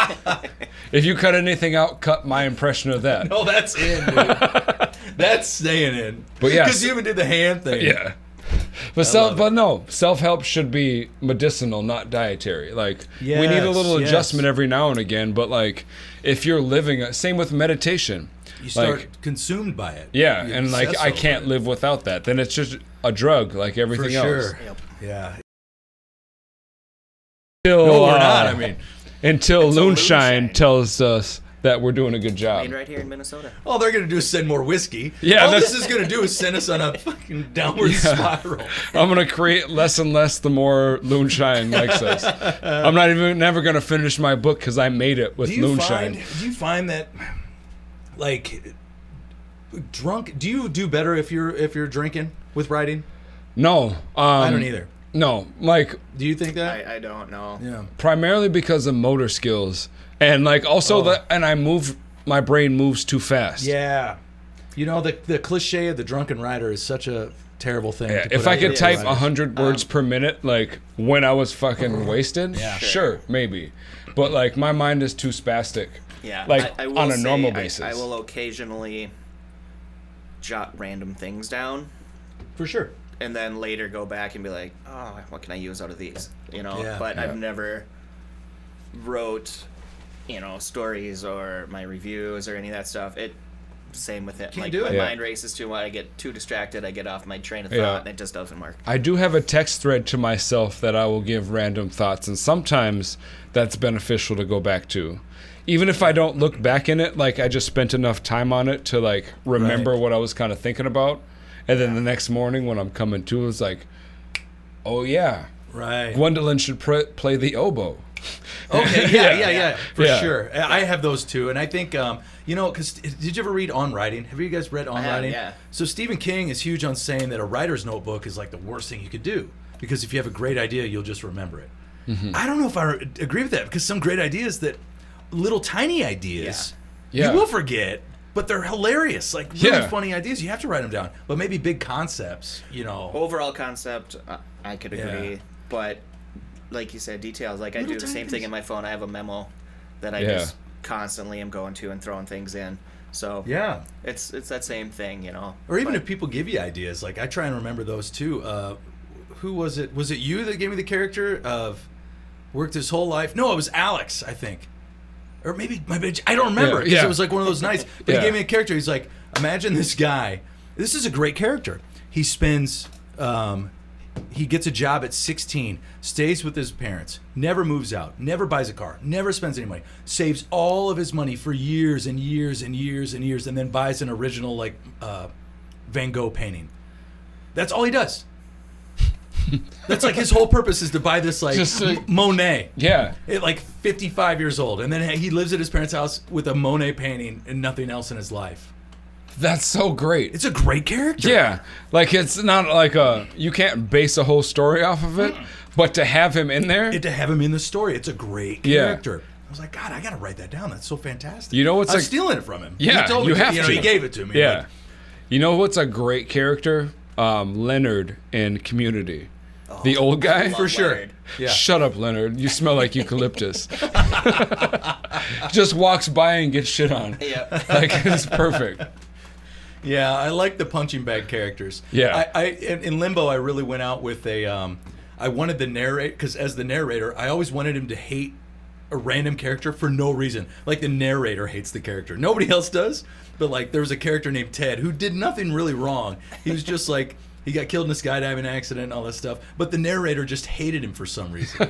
If you cut anything out, cut my impression of that. No, that's in, dude. That's staying in. But yeah, because you even did the hand thing. Yeah. But self-help should be medicinal, not dietary. Like, we need a little adjustment every now and again, but like, if you're living, same with meditation. You start like, consumed by it. Yeah, You and like, obsess I over can't it. live without that. Then it's just a drug, like everything For else. sure. Yep. Yeah. Until, No, we're not. I mean, until Loonshine Loonshine tells us that we're doing a good job. Made right here in Minnesota. all they're going to do is send more whiskey. Yeah, all that's- this is going to do is send us on a fucking downward spiral. I'm gonna create less and less the more Loonshine likes us. I'm never gonna finish my book because I made it with Loonshine. Do you find that, like, drunk? Do you do better if you're drinking with writing? No, I don't either. No, like Do you think that? I don't know. Yeah. primarily because of motor skills and like also my brain moves too fast. Yeah. You know, the cliche of the drunken rider is such a terrible thing. Yeah, to if put I out could there. type 100 words per minute, like when I was fucking wasted, sure, maybe. But like my mind is too spastic. Yeah. Like I will on a say normal basis. I will occasionally jot random things down For sure. and then later go back and be like, oh, what can I use out of these? You know, Yeah, but yeah. I've never wrote, stories or my reviews or any of that stuff. Same with it. Can't Like do my it. Yeah. mind races too much. I get too distracted. I get off my train of thought Yeah. and it just doesn't work. I do have a text thread to myself that I will give random thoughts, and sometimes that's beneficial to go back to. Even if I don't look back in it, like I just spent enough time on it to like remember what I was kind of thinking about. And then the next morning when I'm coming to, it's like, oh yeah, Right. Gwendolyn should play the oboe. Okay, yeah, for Yeah. sure. I have those too, and I think because did you ever read On Writing? Have you guys read On have, Writing? yeah. So Stephen King is huge on saying that a writer's notebook is like the worst thing you could do because if you have a great idea, you'll just remember it. I don't know if I agree with that because some great ideas that little tiny ideas Yeah. you will forget. But they're hilarious, like really Yeah. funny ideas. You have to write them down. But maybe big concepts, Overall concept, I could agree. Yeah. But like you said, details. Like I Little do the tiny same thing things. in my phone. I have a memo that I Yeah. just constantly am going to and throwing things in. So Yeah. it's that same thing, Or even But if people give you ideas, like I try and remember those too. Who was it? Was it you that gave me the character of worked his whole life? No, it was Alex, I think. Or maybe my bitch. I don't remember because Yeah. it was like one of those nights. But Yeah. he gave me a character. He's like, imagine this guy. This is a great character. He spends. He gets a job at 16, stays with his parents, never moves out, never buys a car, never spends any money, saves all of his money for years and years and years and years, and then buys an original like Van Gogh painting. That's all he does. That's like his whole purpose is to buy this like Just, Monet. Yeah. At like 55 years old, and then he lives at his parents' house with a Monet painting and nothing else in his life. That's so great. It's a great character. Yeah, like it's not like you can't base a whole story off of it, but to have him in there, And to have him in the story, it's a great Yeah. character. was like, God, I got to write that down. That's so fantastic. You know what's I'm like- stealing it from him. Yeah, he told you me, have you know, to. he gave it to me. Yeah. You know what's a great character? Leonard in Community. The old guy? love For sure. Leonard. Yeah. Shut up, Leonard. You smell like eucalyptus. Just walks by and gets shit on. Yeah. Like, it's perfect. Yeah, I like the punching bag characters. Yeah. In Limbo, I really went out with a. I wanted the narrator, because as the narrator, I always wanted him to hate a random character for no reason. Like the narrator hates the character. Nobody else does. But like there was a character named Ted who did nothing really wrong. He was just like, he got killed in a skydiving accident and all that stuff. But the narrator just hated him for some reason.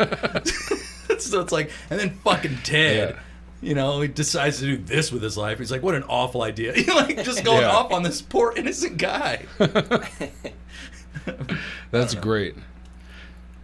So it's like, and then fucking Ted. Yeah. You know, he decides to do this with his life. He's like, what an awful idea. Like, just going Yeah. off on this poor innocent guy. That's great.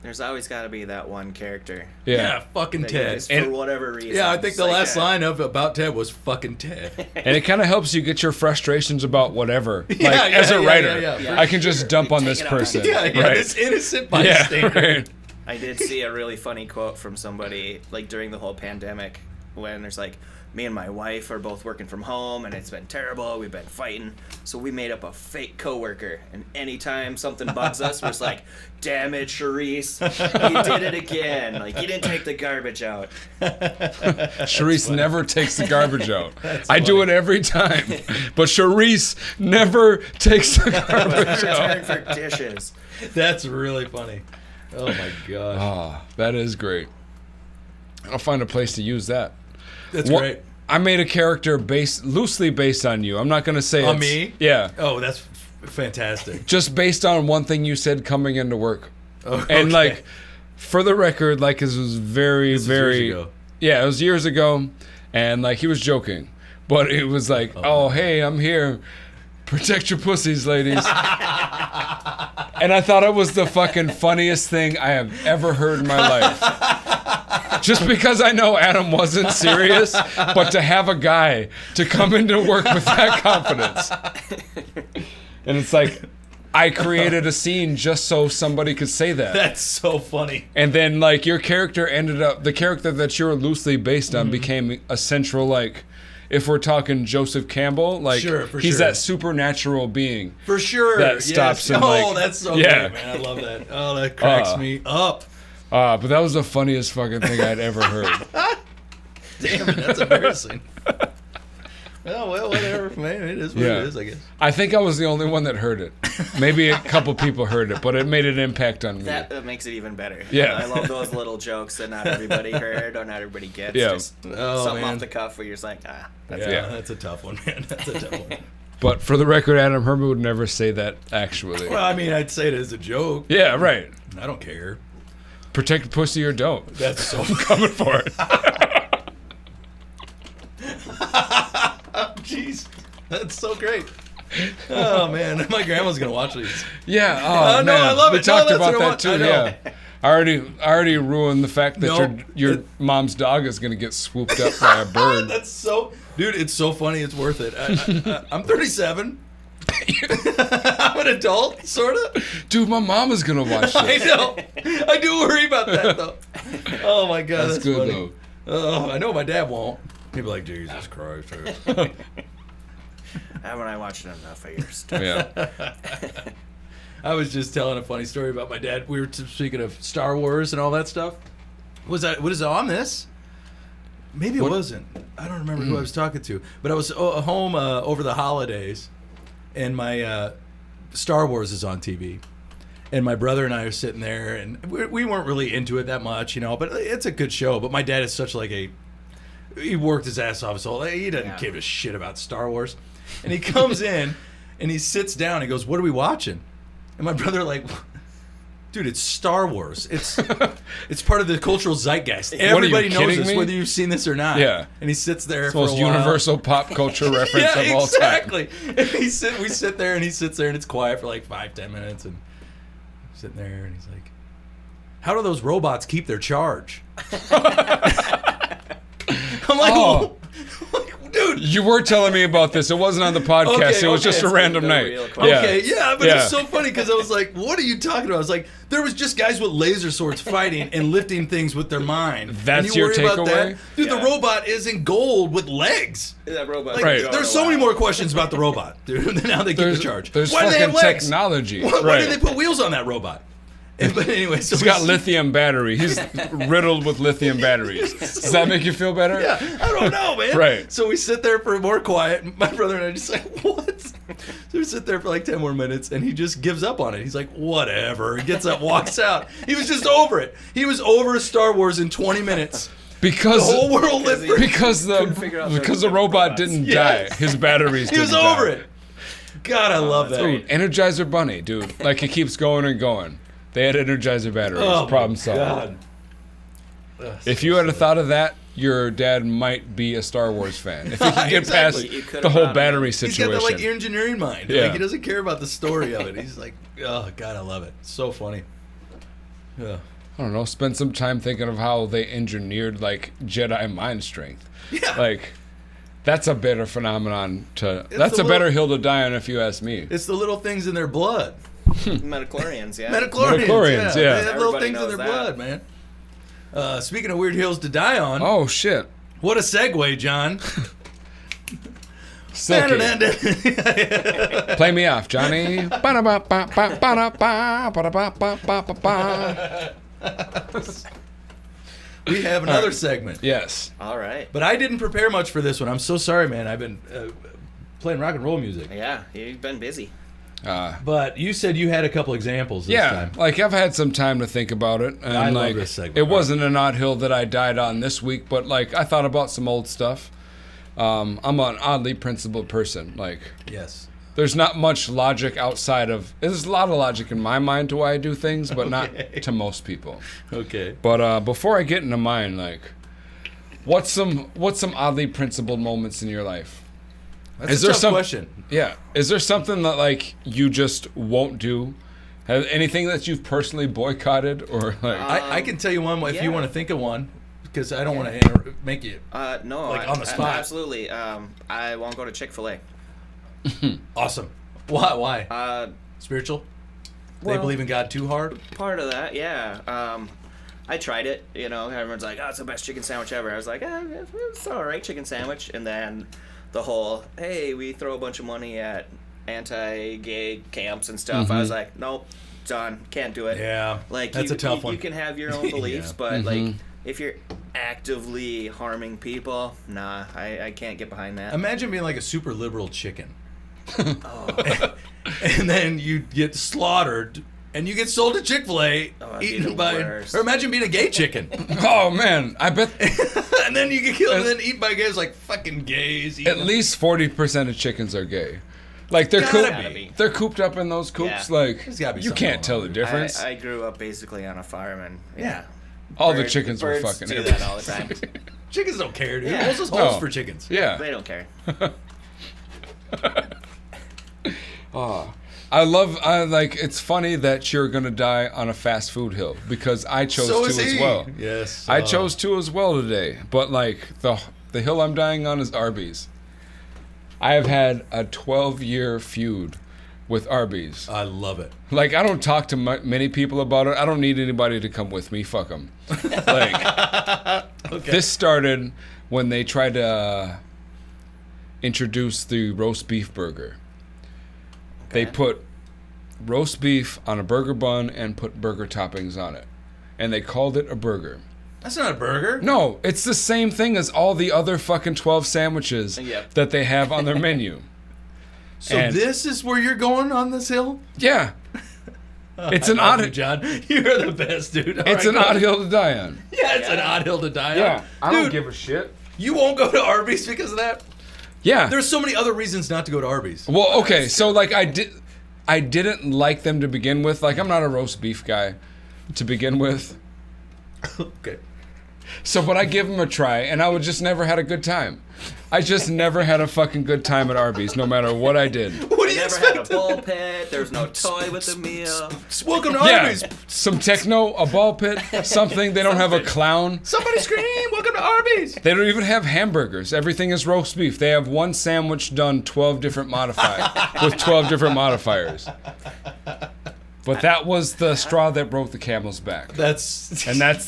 There's always got to be that one character. Yeah, fucking That Ted. is, for whatever reason. Yeah, I think It's the like last that. line of about Ted was fucking Ted. And it kind of helps you get your frustrations about whatever. Like, Yeah, as a yeah, writer, yeah, for I can just sure. dump on Take this it out. person. Yeah, right. this innocent Yeah, bystander. right. I did see a really funny quote from somebody like during the whole pandemic when there's like, me and my wife are both working from home and it's been terrible. We've been fighting. So we made up a fake coworker. And anytime something bugs us, we're just like, damn it, Charisse. You did it again. Like, you didn't take the garbage out. Charisse never takes the garbage out. That's I do funny. it every time. But Charisse never takes the garbage Return out. for dishes. That's really funny. Oh my gosh. Ah, that is great. I'll find a place to use that. That's Wha- great. I made a character loosely based on you. I'm not going to say On it's- me? Yeah. Oh, that's fantastic. Just based on one thing you said coming into work. Oh, And okay. like, for the record, like, this was very, This is very. years ago. Yeah, it was years ago, and like he was joking, but it was like, oh hey, I'm here, protect your pussies, ladies. And I thought it was the fucking funniest thing I have ever heard in my life. Just because I know Adam wasn't serious, but to have a guy to come into work with that confidence. And it's like, I created a scene just so somebody could say that. That's so funny. And then, like, your character ended up, the character that you're loosely based on became a central, like, if we're talking Joseph Campbell, like, Sure, for he's sure. that supernatural being. For sure. That stops yes. him, Oh, like- that's so Yeah. great, man. I love that. Oh, that cracks me up. But that was the funniest fucking thing I'd ever heard. Damn it, that's embarrassing. Oh, well, whatever, man. It is what Yeah. it is, I guess. I think I was the only one that heard it. Maybe a couple people heard it, but it made an impact on me. That makes it even better. Yeah. I love those little jokes that not everybody heard or not everybody gets. Yeah. Just Oh, something man. off the cuff where you're just like, that's Yeah, Yeah. that's a tough one, man. That's a tough one. But for the record, Adam Herman would never say that, actually. Well, I mean, I'd say it as a joke. Yeah, right. I don't care. Protect pussy or don't. That's so Coming for it. Jeez. That's so great. Oh, man. My grandma's going to watch these. Yeah. Oh, no, man. I love we it. No, talked that's about what I that want. too. I know. Yeah. I already ruined the fact that No, your mom's dog is gonna get swooped up by a bird. That's so... Dude, it's so funny. It's worth it. I'm 37. I'm an adult, sort of. Dude, my mom is gonna watch I this. know. I do worry about that, though. Oh, my God. That's That's, good funny. though. Oh, I know my dad won't. He'd be like, Jesus Christ. Haven't I watched it enough of yours? Yeah. I was just telling a funny story about my dad. We were speaking of Star Wars and all that stuff. Was that what is on this? Maybe it What? wasn't. I don't remember who I was talking to. But I was home over the holidays, and my Star Wars is on TV. And my brother and I are sitting there, and we weren't really into it that much, you know. But it's a good show. But my dad is such like a... He worked his ass off his whole... He doesn't Yeah. give a shit about Star Wars. And he comes in, and he sits down, and he goes, what are we watching? And my brother like, dude, it's Star Wars. It's part of the cultural zeitgeist. are you, Everybody knows kidding this, me? whether you've seen this or not. Yeah. And he sits there It's for the a most while. universal pop culture reference Yeah, of all exactly. time. And we sit there, and he sits there, and it's quiet for like 5-10 minutes, and sitting there, and he's like, "How do those robots keep their charge?" I'm like, Oh. dude, You were telling me about this. It wasn't on the podcast. Okay, it was just a it's random the night. real Okay, yeah, but Yeah. it's so funny because I was like, "What are you talking about?" I was like, "There was just guys with laser swords fighting and lifting things with their mind." That's and you your worry about takeaway? that? Dude. The Yeah. robot is in gold with legs. That robot. Like, Right. There's so many more questions about the robot, dude. Than how they keep the charge. There's Why do they have fucking legs? technology. Why right. did they put wheels on that robot? But anyway, so He's got lithium battery. He's riddled with lithium batteries. Does that make you feel better? Yeah, I don't know, man. Right. So we sit there for more quiet. And my brother and I just like, what? So we sit there for like 10 more minutes, and he just gives up on it. He's like, whatever. He gets up, walks out. He was just over it. He was over Star Wars in 20 minutes. Because The whole world lived for because figure out the those robot robots. didn't Yes. die. His batteries He didn't was over die. it. God, I love that. Dude, Energizer Bunny, dude. Like, it keeps going and going. They had Energizer batteries. Oh, Problem my solved. God. If you had thought of that, your dad might be a Star Wars fan. If he could get Exactly. You past could've the whole brought him battery in. He's got situation. that like engineering mind. Yeah. Like he doesn't care about the story of it. He's like, oh God, I love it. So funny. Yeah. I don't know, spend some time thinking of how they engineered like Jedi mind strength. Yeah. Like, that's a better phenomenon to. It's That's a a better little- hill to die on, if you ask me. It's the little things in their blood. Metachlorians, yeah. Metachlorians, yeah. They have little Everybody things in knows their that. blood, man. Speaking of weird hills to die on, Oh shit, what a segue, John. Silky. Play me off, Johnny. Ba-da-ba-ba-ba-ba-ba-ba-ba-ba-ba-ba. We have another segment. Yes. All right. But I didn't prepare much for this one. I'm so sorry, man. I've been playing rock and roll music. Yeah, you've been busy. But you said you had a couple examples this Yeah, time. like I've had some time to think about it, and I love like this segment. it wasn't an odd hill that I died on this week, but like I thought about some old stuff. I'm an oddly principled person. Like, Yes. there's not much logic outside of. There's a lot of logic in my mind to why I do things, but not to most people. Okay. But before I get into mine, like, what's some oddly principled moments in your life? That's Is a there tough some- question. Yeah. Is there something that like you just won't do? Have anything that you've personally boycotted or like? I can tell you one if you yeah. want to think of one, because I don't want to make you No, Like, on the spot. absolutely. I won't go to Chick-fil-A. awesome. Why? Uh, Spiritual? They well- believe in God too hard? part of that, yeah. I tried it. You know, everyone's like, "Oh, it's the best chicken sandwich ever." I was like, "It's all right, chicken sandwich." And then the whole, "Hey, we throw a bunch of money at anti-gay camps and stuff." I was like, "Nope, done. Can't do it." Yeah. Like that's you, a tough you, one. you can have your own beliefs, Yeah. but like if you're actively harming people, nah, I can't get behind that. Imagine being like a super liberal chicken. And then you get slaughtered and you get sold to Chick-fil-A that'd be eaten the by worst. or imagine being a gay chicken. Oh man, I bet And then you get killed and then eaten by gays like fucking gays. at least 40% of chickens are gay. Like they're Gotta be. they're cooped up in those coops. Yeah. Like There's gotta be you something can't tell going the on difference. I grew up basically on a farm, and Yeah. All the birds- chickens were birds fucking do everywhere. that all the time. Chickens don't care, dude. Yeah. Most of holes No. for chickens. Yeah. They don't care. I like it's funny that you're gonna die on a fast food hill because I chose So to is as he. well. Yes. I chose to as well today. But like the hill I'm dying on is Arby's. I have had a 12-year feud with Arby's. I love it. Like, I don't talk to many people about it. I don't need anybody to come with me. Fuck them. Like, this started when they tried to introduce the roast beef burger. They put roast beef on a burger bun and put burger toppings on it. And they called it a burger. That's not a burger. No, it's the same thing as all the other fucking 12 sandwiches Yep. that they have on their menu. So And- this is where you're going on this hill? Yeah. It's an I love odd you, John. You're the best, dude. All It's right, an go odd on. hill to die on. Yeah, it's an odd hill to die on. I Dude, don't give a shit. you won't go to Arby's because of that? Yeah. There's so many other reasons not to go to Arby's. Well, okay, so like I didn't like them to begin with. Like I'm not a roast beef guy to begin with. Okay. So, but I give them a try, and I would just never had a good time. I just never had a fucking good time at Arby's, no matter what I did. What do never had a ball pit. There was no toy with the meal. Welcome to Yeah, Arby's. some techno, a ball pit, something. They don't have a clown. Somebody scream! Welcome to Arby's. They don't even have hamburgers. Everything is roast beef. They have one sandwich done 12 different with 12 different modifiers. But that was the straw that broke the camel's back. That's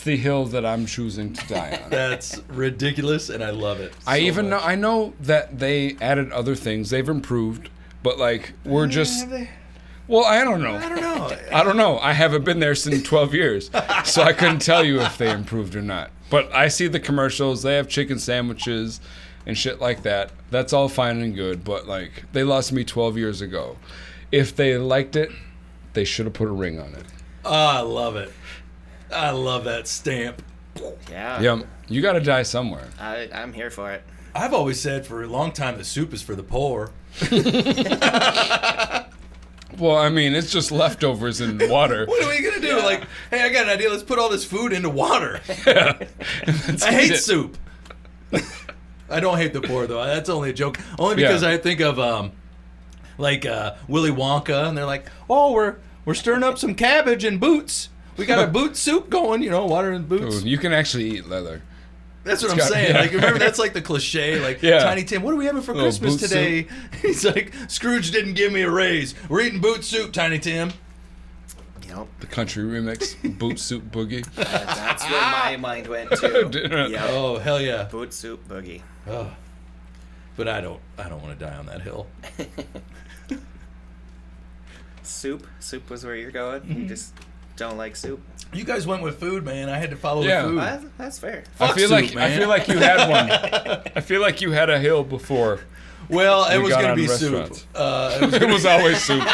the hill that I'm choosing to die on. that's ridiculous, and I love it. I know that they added other things. They've improved, but like we're just. Well, I don't know. I don't know. I haven't been there since 12 years, so I couldn't tell you if they improved or not. But I see the commercials. They have chicken sandwiches and shit like that. That's all fine and good, but like they lost me 12 years ago. If they liked it, they should have put a ring on it. Oh, I love it. I love that stamp. Yeah. Yeah, you got to die somewhere. I'm here for it. I've always said for a long time that soup is for the poor. Well, I mean, it's just leftovers in water. What are we gonna do? Like, hey, I got an idea. Let's put all this food into water. Yeah. I hate soup. I don't hate the poor though. That's only a joke. Only because I think of Willy Wonka, and they're like, oh, we're stirring up some cabbage and boots. We got a boot soup going, water and boots. Ooh, you can actually eat leather. That's what I'm saying. yeah. Like, remember, that's like the cliche. Like, Yeah. Tiny Tim, what are we having for Christmas boot today? He's like, Scrooge didn't give me a raise. We're eating boot soup, Tiny Tim. Yep. The country remix, Boot Soup Boogie. That's where my mind went to. Yep. Oh, hell yeah. Boot soup boogie. Oh. But I don't want to die on that hill. Soup was where you're going. You just don't like soup. You guys went with food, man. I had to follow Yeah. the food. That's fair. Fuck soup, man. I feel like you had one. I feel like you had a hill before. Well, it We was got going on to be soup. restaurants. It It was always soup.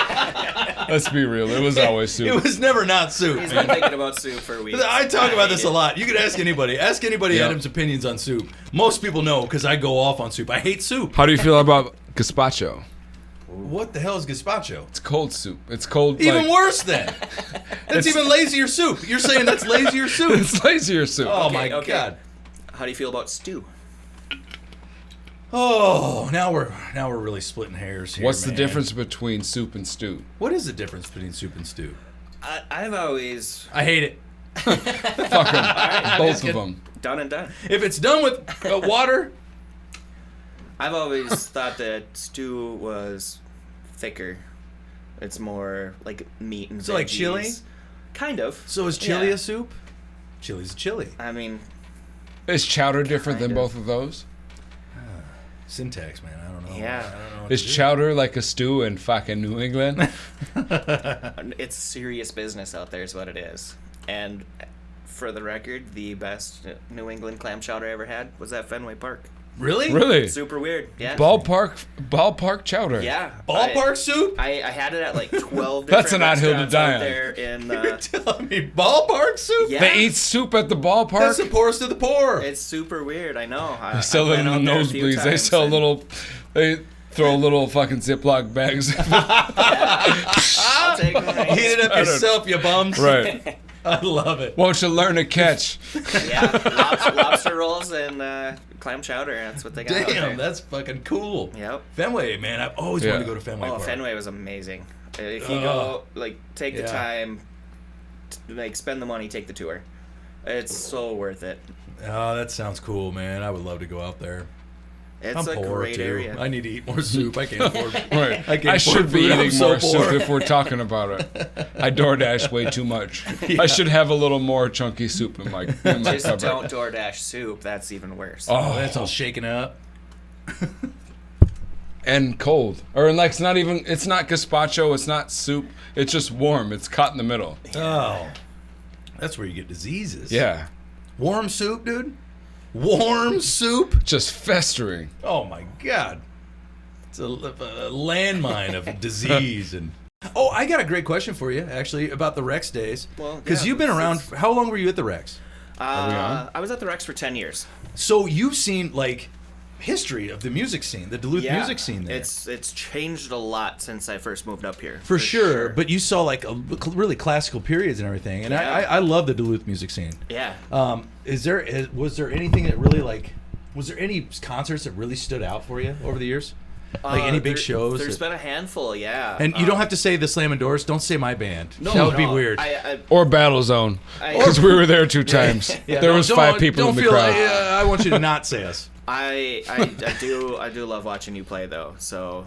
Let's be real. It was always soup. it was never not soup, He's been man. thinking about soup for weeks. I talk about this hate a lot. You could ask anybody. Ask anybody Yeah. Adam's opinions on soup. Most people know because I go off on soup. I hate soup. How do you feel about gazpacho? What the hell is gazpacho? It's cold soup. It's cold. Even like, worse then. That's even lazier soup. You're saying that's lazier soup. It's lazier soup. Oh Okay, my okay. god. How do you feel about stew? Oh, now we're really splitting hairs here. What's the man. difference between soup and stew? What is the difference between soup and stew? I've always I hate it. Fuck them. Both of them. done and done. If it's done with water, I've always thought that stew was thicker. It's more like meat and So like veggies. chili? Kind of. so is chili Yeah. a soup? Chili's a chili. I mean, Is chowder different than Kind of. both of those? Syntax, man. I don't know. Yeah. I don't know what Is to do. chowder like a stew in fucking New England? it's serious business out there is what it is. And for the record, the best New England clam chowder I ever had was at Fenway Park. Really? Really? Super weird. Yeah. Ballpark chowder. Yeah. Ballpark soup? I had it at like 12 different That's an odd hill to restaurants die out on. there in You're telling me ballpark soup? Yeah. They eat soup at the ballpark. That's the poorest of the poor. It's super weird. I know. They sell it in the nosebleeds. They sell they throw little fucking Ziploc bags. I'll take one. Heat it up yourself, you bums. Right. I love it. Won't you learn to catch? Yeah, lobster rolls and clam chowder. That's what they got out there. Damn, that's fucking cool. Yep. Fenway, man. I've always Yeah. wanted to go to Fenway Oh, Park. Fenway was amazing. If you go, take the Yeah. time, spend the money, take the tour. It's so worth it. Oh, that sounds cool, man. I would love to go out there. It's I'm a poor great too. area. I need to eat more soup. I can't afford. Right. I can't I afford should be food. I'm eating so more soup poor. if we're talking about it. I DoorDash way too much. I should have a little more chunky soup in my Just cupboard. don't DoorDash soup. That's even worse. Oh, that's all shaken up. And cold. Or like it's not gazpacho, it's not soup. It's just warm. It's caught in the middle. Oh, that's where you get diseases. Yeah. Warm soup, dude. Warm soup. Just festering. Oh my god. It's a landmine of disease and. Oh, I got a great question for you, actually, about the Rex days. Well, Because yeah, you've been around. it's- How long were you at the Rex? Are we on? I was at the Rex for 10 years. So you've seen like history of the music scene, the Duluth music scene there. It's changed a lot since I first moved up here. for sure. But you saw like really classical periods and everything, and Yeah. I love the Duluth music scene. Yeah. Was there anything that really like? Was there any concerts that really stood out for you over the years? Like any big shows? There's been a handful, yeah. And you don't have to say the Slam and Doors. Don't say my band. No, that would be no, weird. Or Battle Zone, I- because we were there 2 times. Yeah, there no, was don't- 5 people don't in the feel crowd. like- I want you to not say us. I do love watching you play though, so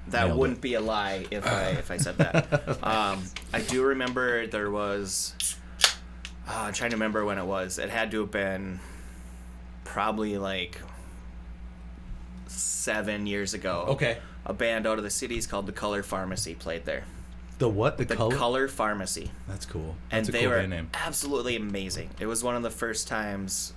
that Nailed wouldn't it. be a lie if I said that. I do remember there was. I'm trying to remember when it was. It had to have been probably like 7 years ago. Okay. A band out of the cities called the Color Pharmacy played there. The what? The, The color? Color Pharmacy. That's cool. And That's a they cool were band name. absolutely amazing. It was one of the first times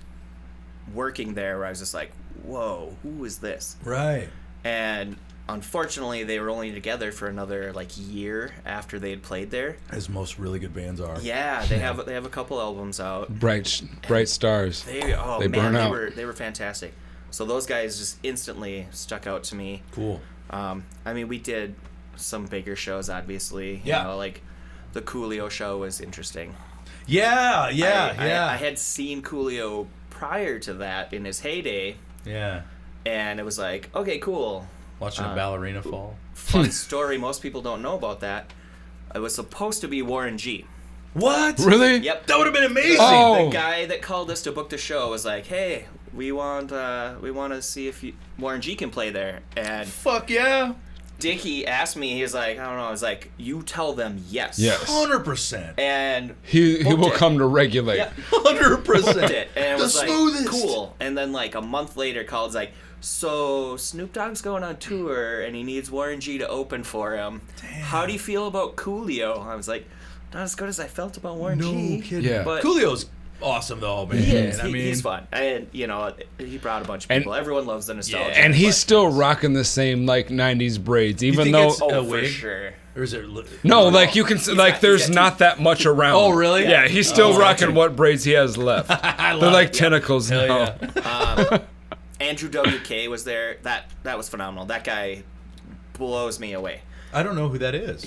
working there where I was just like, whoa, who is this? Right. And unfortunately, they were only together for another like year after they had played there. As most really good bands are. Yeah, they have a couple albums out. Bright stars. They They burn out. they were fantastic. So those guys just instantly stuck out to me. Cool. I mean, we did some bigger shows, obviously. Yeah. You know, like the Coolio show was interesting. Yeah, I had seen Coolio prior to that in his heyday, yeah. and it was like, okay, cool. Watching a ballerina fall. Fun story. Most people don't know about that. It was supposed to be Warren G. What? Really? Yep. That would have been amazing. Oh. The guy that called us to book the show was like, "Hey, we want to see if Warren G can play there." And Fuck yeah. Dickie asked me, he was like, I don't know, I was like, "You tell them yes." Yes. 100%. And He booked will it. come to regulate. Yeah, 100%. booked it, and it The was like, smoothest. cool. And then like a month later, called like, "So Snoop Dogg's going on tour, and he needs Warren G to open for him. Damn. How do you feel about Coolio?" I was like, "Not as good as I felt about Warren No G." kidding. Yeah. But Coolio's awesome though, man. he is. I mean, He's fun, and you know, he brought a bunch of And- people. Everyone loves the nostalgia. Yeah. And he's but- still rocking the same like 90s braids, even think though it's- oh, a for wig? sure. Or is it? no, like you can He's like got- there's he's got not that much around. Oh, really? Yeah, he's still Oh, rocking okay. what braids he has left. I love They're like it. tentacles Hell now. yeah. Andrew WK was there. That was phenomenal. That guy blows me away. I don't know who that is.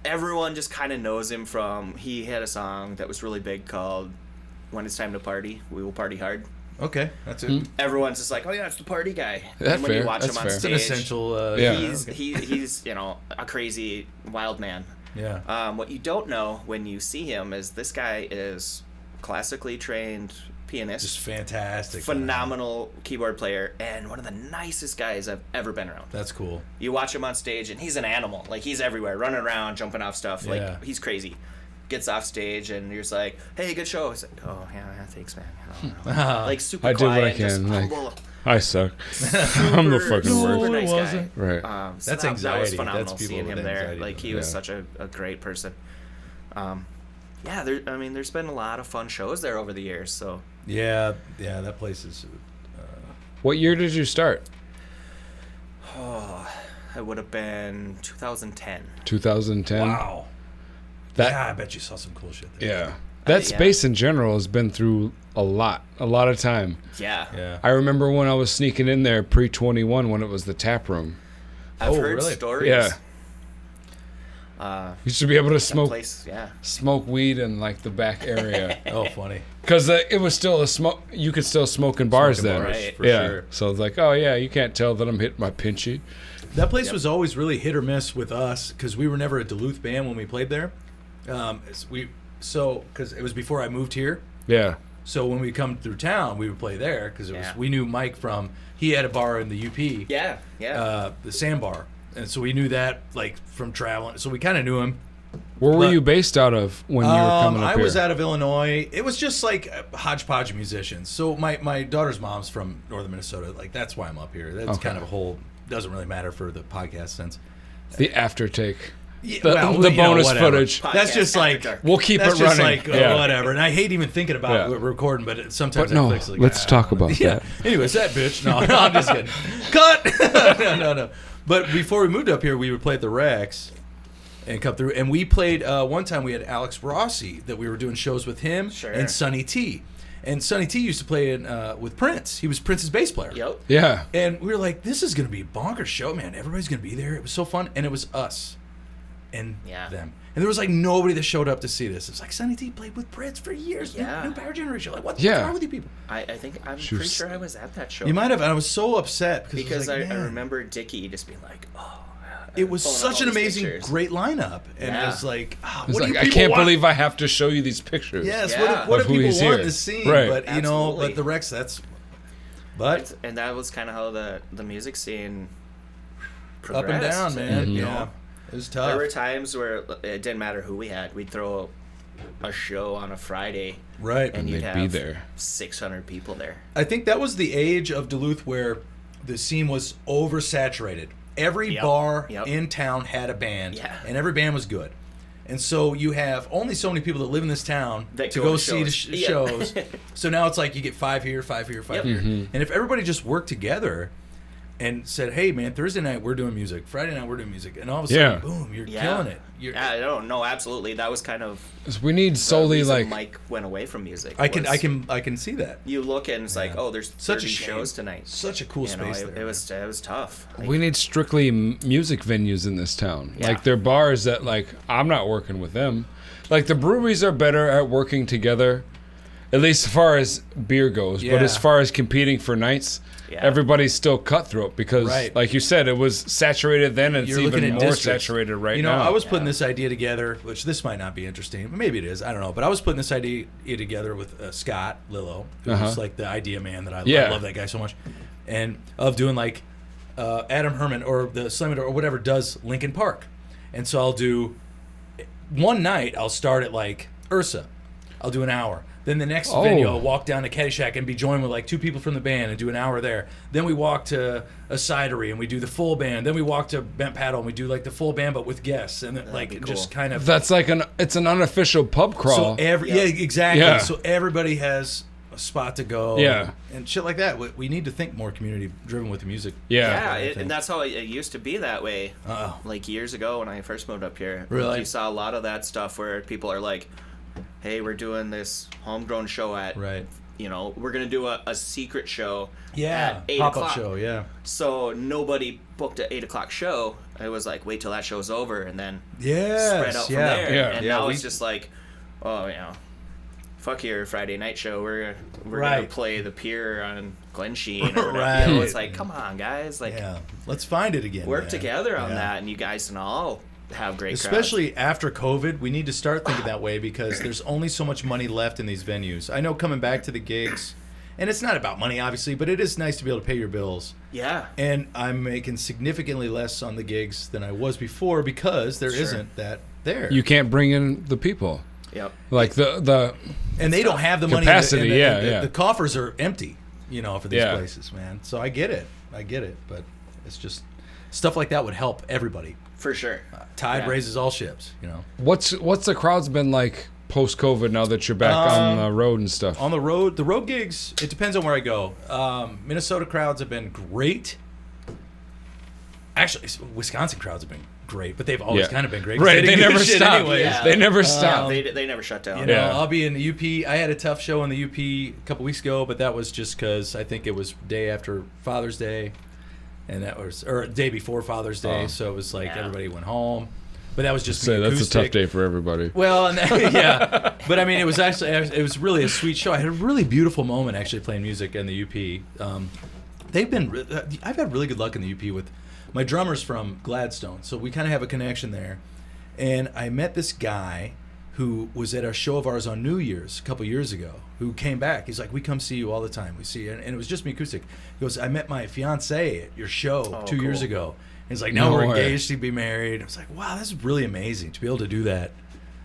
Everyone just kind of knows him from. He had a song that was really big called "When It's Time to Party, We Will Party Hard." Okay, that's it. Everyone's just like, "Oh yeah, it's the party guy." That's and when fair, you watch that's him on fair. It's an stage, essential. Yeah. he's okay. he's a crazy wild man. Yeah. What you don't know when you see him is this guy is classically trained pianist, Just fantastic. phenomenal keyboard player, and one of the nicest guys I've ever been around. That's cool. You watch him on stage, and he's an animal. Like, he's everywhere, running around, jumping off stuff. Yeah. Like, he's crazy. Gets off stage, and you're just like, "Hey, good show." He's like, "Oh, yeah, thanks, man." Like, super I do quiet, what I just can. Like, humble. I suck. I'm the fucking super worst. nice guy. Right. So That's that was anxiety. phenomenal That's people seeing him with there. anxiety Like, he doing was that. such a great person. Yeah, there's been a lot of fun shows there over the years. So Yeah, that place is. What year did you start? it would have been 2010. 2010. Wow. That Yeah, I bet you saw some cool shit there. yeah. That yeah. space in general has been through a lot of time. Yeah, Yeah. I remember when I was sneaking in there pre-21 when it was the tap room. I've Oh, heard really? stories. Yeah. Used to be able to That smoke place, yeah. weed in like the back area Oh, funny. because it was still a smoke. You could still smoke in bars Smoking then. bars, Right. for Yeah. sure. So it's like, oh yeah, you can't tell that I'm hitting my pinchy. That place was always really hit or miss with us because we were never a Duluth band when we played there. Because it was before I moved here. Yeah. So when we come through town, we would play there because Yeah. we knew Mike from. He had a bar in the UP. Yeah, yeah. The Sandbar, and so we knew that like from traveling. So we kind of knew him. Where were But- you based out of when you were coming up I here? was out of Illinois. It was just like a hodgepodge of musicians. So my daughter's mom's from northern Minnesota. Like that's why I'm up here. That's Okay. kind of a whole. Doesn't really matter for the podcast sense. the aftertake. Yeah, The you know, bonus whatever. footage. That's Podcast just after like dark. We'll keep that's it just running. like Yeah. whatever. And I hate even thinking about Yeah. recording, but sometimes But no, I fix it like, let's talk about yeah. that. Anyways, that bitch. No, I'm just kidding. Cut. No. But before we moved up here, we would play at the Rex and come through. And we played one time. We had Alex Rossi that we were doing shows with him Sure. and Sonny T. And Sonny T used to play with Prince. He was Prince's bass player. Yep. And we were like, this is going to be a bonkers show, man. Everybody's going to be there. It was so fun. And it was us. and Yeah. them. And there was like nobody that showed up to see this. It was like Sonny T played with Prince for years. Yeah. New Power Generation. Like, what's Yeah. wrong with you people? I think I'm She pretty was- sure I was at that show. You might have. And I was so upset because I, I man, remember Dickie just being like, "Oh." it was pulling up such all an these amazing, pictures. great lineup, and Yeah. it was like, It's what do like, you I people can't want? believe I have to show you these pictures. Yes, Yeah. what Of do who people he's want here. to see? Right. But you know, Absolutely. but the Rex, but And that was kind of how the music scene up and down, progressed. man. Mhm. Yeah, it was tough. There were times where it didn't matter who we had. We'd throw a show on a Friday, Right. and you'd they'd have be there. 600 people there. I think that was the age of Duluth where the scene was oversaturated. Every Yep. bar Yep. in town had a band, Yeah. and every band was good. And so you have only so many people that live in this town That to go go to see the shows. Yeah. shows. So now it's like you get 5 here, 5 here, 5 Yep. here. Mm-hmm. And if everybody just worked together and said, "Hey, man, Thursday night we're doing music, Friday night we're doing music," and all of a sudden, Yeah. boom, you're Yeah. killing it. You're, Yeah, I don't know. Absolutely, that was kind of We need the solely reason like Mike went away from music. I can was see that. You look and it's like, Yeah. oh, there's Such a 30 shame. shows tonight. Such a cool You know, space it there. was tough. Like, we need strictly music venues in this town. Yeah. Like they're bars that like I'm not working with them. Like the breweries are better at working together, at least as far as beer goes. But Yeah. as far as competing for nights, Yeah. everybody's still cutthroat because, Right. like you said, it was saturated then, and it's You're looking even at more districts. saturated right You know, now. I was putting this idea together, which this might not be interesting, but maybe it is. I don't know. But I was putting this idea together with Scott Lillo, who's Uh-huh. like the idea man that I Yeah. love that guy so much, and of doing like Adam Herman or the Slim or whatever does Lincoln Park, and so I'll do one night. I'll start at like Ursa. I'll do an hour. Then the next Oh. venue, I'll walk down to Caddyshack and be joined with like 2 people from the band and do an hour there. Then we walk to a cidery and we do the full band. Then we walk to Bent Paddle and we do like the full band but with guests and then, like be just cool. kind of. That's like it's an unofficial pub So crawl. yeah, exactly. Yeah. So everybody has a spot to go. Yeah. and shit like that. We need to think more community driven with the music. yeah, I think. and that's how it used to be that way. Uh-oh. Like years ago when I first moved up here. Really? You saw a lot of that stuff where people are like, hey, we're doing this homegrown show at, Right. you know, we're going to do a secret show Yeah, at 8 pop-up o'clock. show. Yeah, So nobody booked an 8 o'clock show. It was like, wait till that show's over and then yes, spread out from yeah. there. Yeah. And Yeah, now we- it's just like, oh, you know, fuck your Friday night show. We're gonna Right. play the Pier on Glen Sheen or whatever. You know, it's like, come on, guys, like Yeah, let's find it again. work man. together on Yeah. that, and you guys can all have great crowds. Especially after COVID, we need to start thinking that way because there's only so much money left in these venues. I know coming back to the gigs, and it's not about money, obviously, but it is nice to be able to pay your bills. Yeah. And I'm making significantly less on the gigs than I was before because there Sure. not that there. You can't bring in the people. Yep. Like the and they don't have the money. Capacity, yeah, the, yeah. The coffers are empty, you know, for these Yeah. places, man. So I get it, but it's just stuff like that would help everybody. For sure. Tide Yeah. raises all ships, you know. what's the crowd's been like post COVID now that you're back on the road and stuff? On the road gigs, it depends on where I go. Minnesota crowds have been great. Actually, Wisconsin crowds have been great, but they've always Yeah. kind of been great. 'cause Right, didn't they give a never shit stop. anyways. Yeah. They never stop. They never shut down. You know, Yeah. I'll be in the UP. I had a tough show in the UP a couple weeks ago, but that was just because I think it was day after Father's Day, and that was or day before Father's Day, Oh. so it was like Yeah. everybody went home. But that was just So me that's a acoustic. tough day for everybody. Well, and yeah, but I mean, it was really a sweet show. I had a really beautiful moment actually playing music in the UP. I've had really good luck in the UP with my drummer's from Gladstone, so we kind of have a connection there. And I met this guy who was at a show of ours on New Year's a couple years ago, who came back. He's like, we come see you all the time. We see you. And it was just me acoustic. He goes, I met my fiance at your show 2 years cool. ago. And he's like, now No we're way. engaged to be married. I was like, wow, this is really amazing to be able to do that.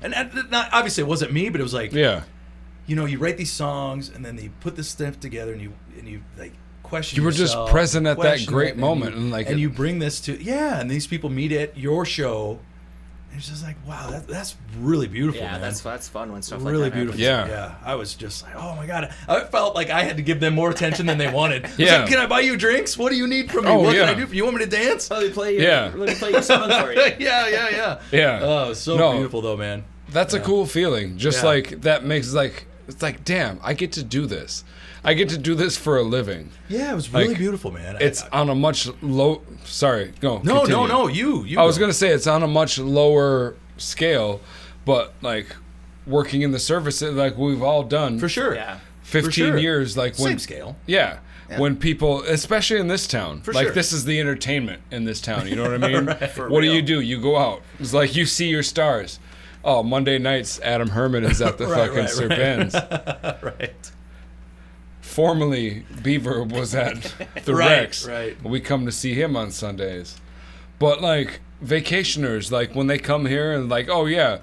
And not, obviously it wasn't me, but it was like, Yeah. you know, you write these songs and then you put this stuff together and you like question You were just yourself, present at that question great it, moment, and like and it- you bring this to and these people meet at your show. And it's just like, wow, that's really beautiful. Yeah, man. that's fun when stuff really like that beautiful. happens. Yeah. Yeah, I was just like, oh my god, I felt like I had to give them more attention than they wanted. I was Yeah. like, can I buy you drinks? What do you need from me? Oh, What yeah. can I do for you? You want me to dance? Let me play your, Yeah. let me play your song for you. yeah. Yeah. Oh, it was so No. beautiful though, man. That's a cool feeling. Just Yeah. like that makes like it's like, damn, I get to do this. I get to do this for a living. Yeah, it was really Like, beautiful, man. It's on a much sorry, no. No, continue. no, you. I was go. gonna say it's on a much lower scale, but like working in the service, like we've all done For sure. Yeah. 15 For sure. years, like when Same scale. Yeah. When people, especially in this town, For like sure. this is the entertainment in this town. You know what I mean? For What real. do? You go out. It's like you see your stars. Oh, Monday nights, Adam Herman is at the fucking Serpents. Right. Formerly, Beaver was at the Right, Rex. right. We come to see him on Sundays. But like vacationers, like when they come here and like, oh yeah,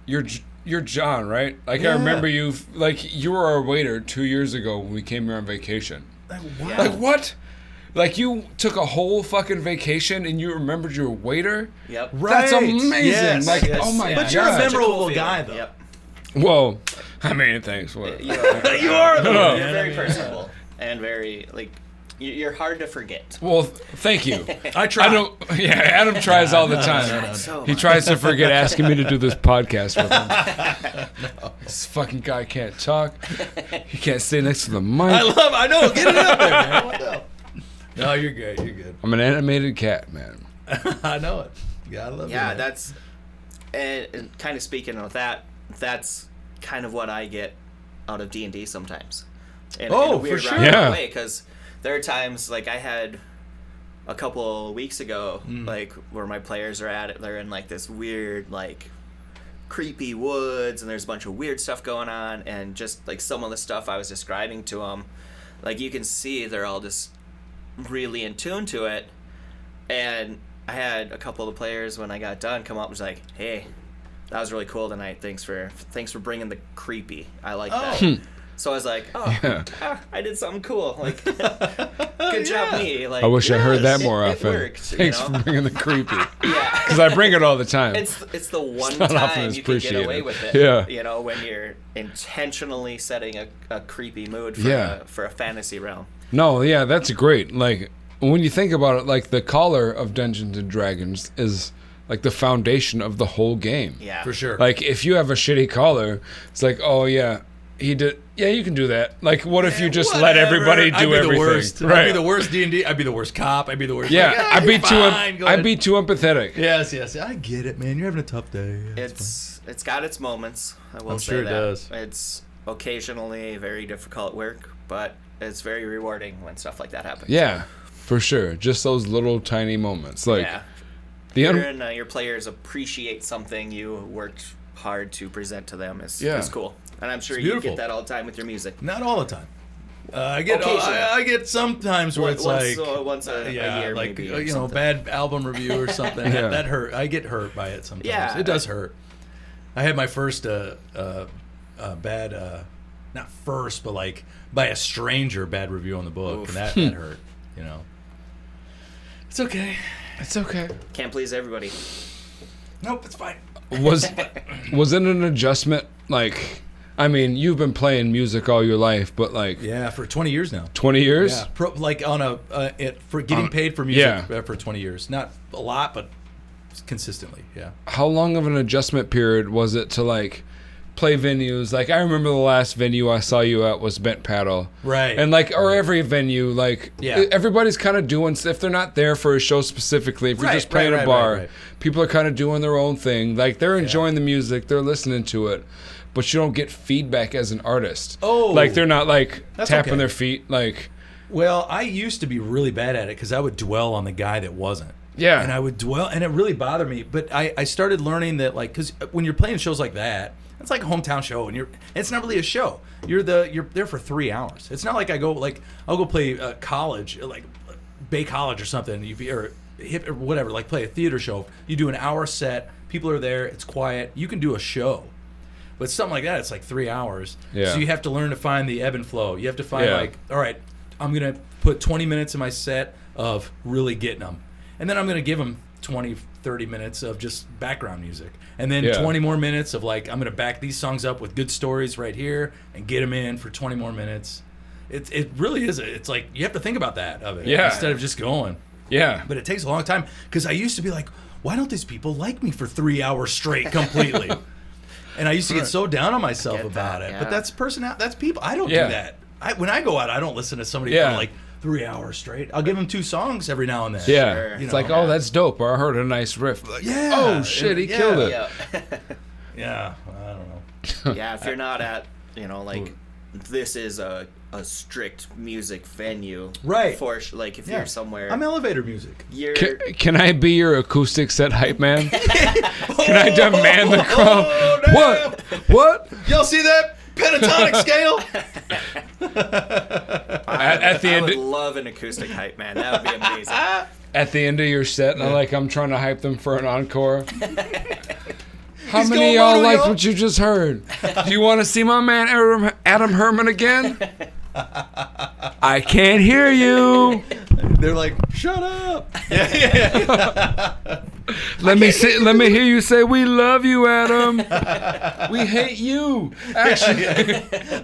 you're John, right? Like Yeah. I remember you, like you were our waiter 2 years ago when we came here on vacation. Wow. Like what? Like you took a whole fucking vacation and you remembered your waiter? Yep. That's amazing. Yes, Like, yes. oh my Yeah. god. But you're a Such a memorable cool guy, feeling. though. Yep. Whoa. I mean, thanks. What? You are, You are, though, No. You're man. very personable and very like you're hard to forget. Well, thank you. I try. I don't. Yeah, Adam tries all the time. So He much. tries to forget asking me to do this podcast with him. This fucking guy can't talk. He can't stay next to the mic. I know. Get it up there, man. What the hell? No, you're good. You're good. I'm an animated cat, man. I know it. You gotta love it. Yeah, man. that's and kind of speaking of that. That's kind of what I get out of D&D sometimes. In Oh, a weird for sure. roundabout Yeah. way, because there are times like I had a couple weeks ago, like where my players are at it. They're in like this weird, like creepy woods, and there's a bunch of weird stuff going on, and just like some of the stuff I was describing to them, like you can see they're all just really in tune to it. And I had a couple of the players when I got done come up and was like, "Hey, that was really cool tonight. Thanks for bringing the creepy. I like that." Oh. So I was like, "Oh, Yeah. I did something cool. Like, good job, me." Like, I wish I heard that it- more it often. worked, you Thanks know? for bringing the creepy. Yeah. Because I bring it all the time. It's the one not often time it's you can get away appreciated. with it. Yeah. You know, when you're intentionally setting a creepy mood for a fantasy realm. No, yeah, that's great. Like when you think about it, like the collar of Dungeons and Dragons is like the foundation of the whole game. Yeah. For sure. Like if you have a shitty collar, it's like, oh yeah, he did. Yeah, you can do that. Like what if you just let everybody do I'd be everything? The worst. Right. I'd be the worst D&D. I'd be the worst cop. I'd be the worst. Yeah, like, I'd be you're too. fine, go I'd ahead. be too empathetic. Yes, yes. I get it, man. You're having a tough day. Yeah, It's got its moments. I will I'm say sure it that. does. It's occasionally very difficult work, but it's very rewarding when stuff like that happens. Yeah, for sure. Just those little tiny moments, like Yeah. the Your players appreciate something you worked hard to present to them is Yeah. cool. And I'm sure It's you beautiful. get that all the time with your music. Not all the time. I get Occasionally. I get sometimes where it's like once a yeah, year, like maybe, or you know, something. bad album review or something. Yeah. That hurt. I get hurt by it sometimes. Yeah. It does hurt. I had my first bad not first, but like by a stranger bad review on the book, Oof. and that hurt. You know. It's okay. It's okay. Can't please everybody. Nope, it's fine. Was it an adjustment? Like, I mean, you've been playing music all your life, but like Yeah, for 20 years now. 20 years. Yeah, like on for getting paid for music yeah. for 20 years. Not a lot, but consistently. Yeah. How long of an adjustment period was it to like play venues? Like I remember the last venue I saw you at was Bent Paddle. Right. And like, or every venue, like Yeah. everybody's kind of doing, if they're not there for a show specifically, if you're Right, just playing right, a right, bar, right. people are kind of doing their own thing. Like they're enjoying the music, they're listening to it, but you don't get feedback as an artist. Oh. Like they're not like That's tapping okay. their feet. Like, Well, I used to be really bad at it because I would dwell on the guy that wasn't. yeah. And I would dwell, and it really bothered me. But I started learning that, like, because when you're playing shows like that, it's like a hometown show, and it's not really a show. You're there for 3 hours. It's not like I'll go play college, like Bay College or something, or hip or whatever, like play a theater show. You do an hour set, people are there, it's quiet. You can do a show. But something like that, it's like 3 hours. Yeah. So you have to learn to find the ebb and flow. You have to find Yeah. like, all right, I'm gonna put 20 minutes in my set of really getting them, and then I'm gonna give them 20, 30 minutes of just background music, and then Yeah. 20 more minutes of like, I'm gonna back these songs up with good stories right here and get them in for 20 more minutes. It really is. It's like you have to think about that of it Yeah. instead of just going. Yeah. But it takes a long time because I used to be like, why don't these people like me for 3 hours straight completely? And I used to get so down on myself Get about that, it. yeah. But that's that's people. I don't Yeah. do that. When I go out, I don't listen to somebody Yeah. for like 3 hours straight. I'll give them 2 songs every now and then. Yeah. Sure. It's You like, know. oh, that's dope. Or I heard a nice riff. Like, Yeah. oh, shit, he Yeah. killed it. Yeah. Yeah. I don't know. Yeah, if you're not at, like, this is a strict music venue. Right. Like, if Yeah. you're somewhere. I'm elevator music. You're. Can I be your acoustic set hype man? Can I demand the crowd? Oh, damn. What? What? Y'all see that pentatonic scale? At the I end, would love an acoustic hype, man. That would be amazing. at the end of your set, I'm trying to hype them for an encore. How He's many going of y'all mono, liked y'all? what you just heard? Do you want to see my man Adam Herman again? I can't hear you. They're like, shut up. Yeah. Let me hear you say we love you, Adam. We hate you. Actually,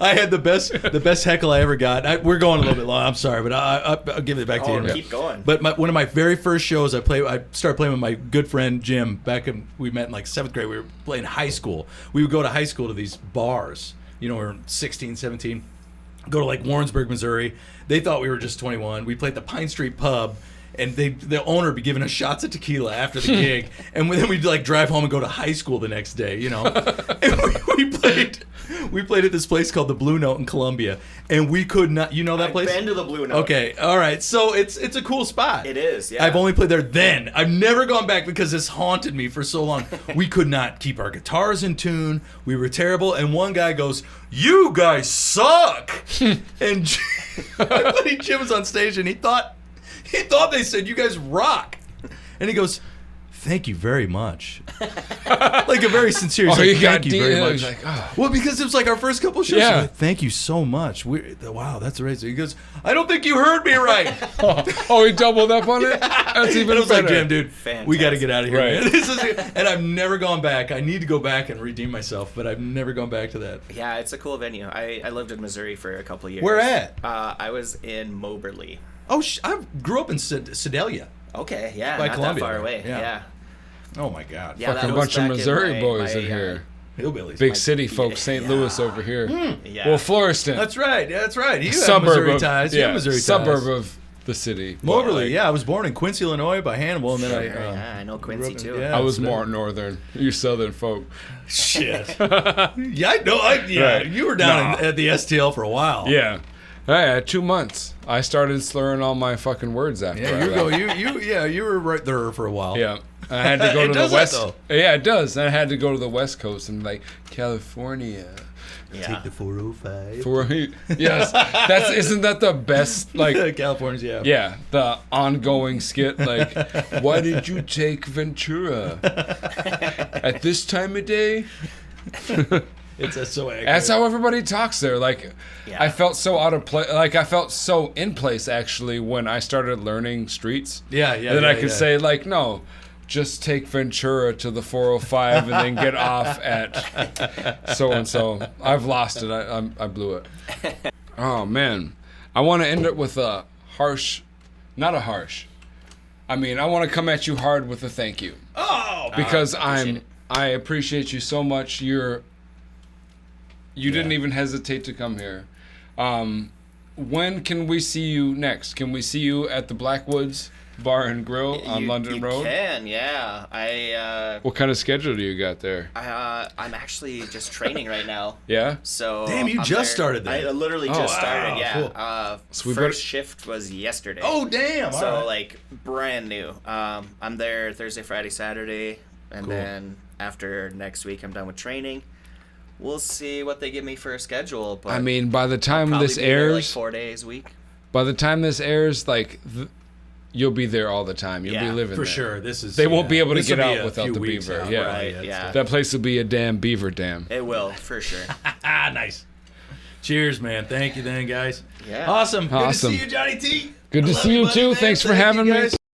I had the best heckle I ever got. We're going a little bit long. I'm sorry, but I'll give it back to you. Keep going. But one of my very first shows, I started playing with my good friend Jim. We met in like 7th grade. We were playing high school. We would go to high school to these bars. We were 16, 17. Go to like Warrensburg, Missouri. They thought we were just 21. We played the Pine Street Pub, and the owner would be giving us shots of tequila after the gig, and then we'd like drive home and go to high school the next day, And we played at this place called the Blue Note in Columbia, and we could not. You know that place? I've been to the Blue Note. Okay, all right. So it's a cool spot. It is, yeah. I've only played there then. I've never gone back because this haunted me for so long. We could not keep our guitars in tune. We were terrible. And one guy goes, "You guys suck." And my buddy Jim was on stage, and he thought they said, "You guys rock." And he goes, "Thank you very much." Like a very sincere. He's Oh, like, you got "Thank you very deep- much." he's like, oh. Well, because it was like our first couple shows. Yeah. He's like, "Thank you so much." Wow, that's amazing. He goes, "I don't think you heard me right." oh, he doubled up on it. That's even And I was better. like, "Jim, dude, we got to get out of here." Right. Man. And I've never gone back. I need to go back and redeem myself, but I've never gone back to that. Yeah, it's a cool venue. I lived in Missouri for a couple of years. Where at? I was in Moberly. Oh, I grew up in Sedalia. Okay, yeah, By not Columbia, that far right? away. Yeah. Yeah. Oh my God. Yeah, Fucking that was bunch of back in Missouri my- boys my, in here. Hillbillies. Big city folks, St. Louis over here. Yeah. Well, Floreston. That's right. Yeah, that's right. You have suburb Missouri of ties. You have Missouri suburb ties. of the city. Moberly. Like, Yeah, I was born in Quincy, Illinois, by Hannibal, and then Yeah, I know Quincy grew up in- too. yeah. I was Sedalia. more northern. You southern folk. Shit. Yeah, I know. Right. You were down Nah. at the STL for a while. Yeah. Hey, 2 months. I started slurring all my fucking words after. Yeah, I left. you were right there for a while. Yeah. I had to go It to the does that, west. though. Yeah, it does. I had to go to the West Coast and like California. Yeah. Take the 405. Yes, isn't that the best like California's, yeah. yeah, the ongoing skit like why did you take Ventura at this time of day? It's so accurate. That's how everybody talks there. Like Yeah. I felt so out of place. Like I felt so in place actually when I started learning streets. Yeah. And then I could say like no, just take Ventura to the 405 and then get off at so and so. I've lost it. I blew it. Oh man, I want to end it with a harsh, not a harsh. I mean, I want to come at you hard with a thank you Oh, because appreciate it. I appreciate you so much. You didn't even hesitate to come here. When can we see you next? Can we see you at the Blackwoods Bar and Grill on London you Road? Can, yeah. What kind of schedule do you got there? I'm actually just training right now. Yeah? So Damn, you I'm just started that. I literally Oh, just wow, started. Yeah. cool. So we First shift was yesterday. Oh, damn. So all right. like brand new. I'm there Thursday, Friday, Saturday, and Cool. then after next week I'm done with training. We'll see what they give me for a schedule. But I mean, by the time probably this be there, like airs, 4 days a week. like you'll be there all the time. You'll be Yeah, living for there. sure. This is. They won't be able to This will get be out a without few the weeks Beaver. out, Yeah. Right, that's yeah. the- That place will be a damn beaver dam. It will for sure. Ah, nice. Cheers, man. Thank you, then, guys. Yeah. Awesome. Good to Awesome. see you, Johnny T. Good I to love see you buddy, too. man. Thanks for Thank you, having me. guys.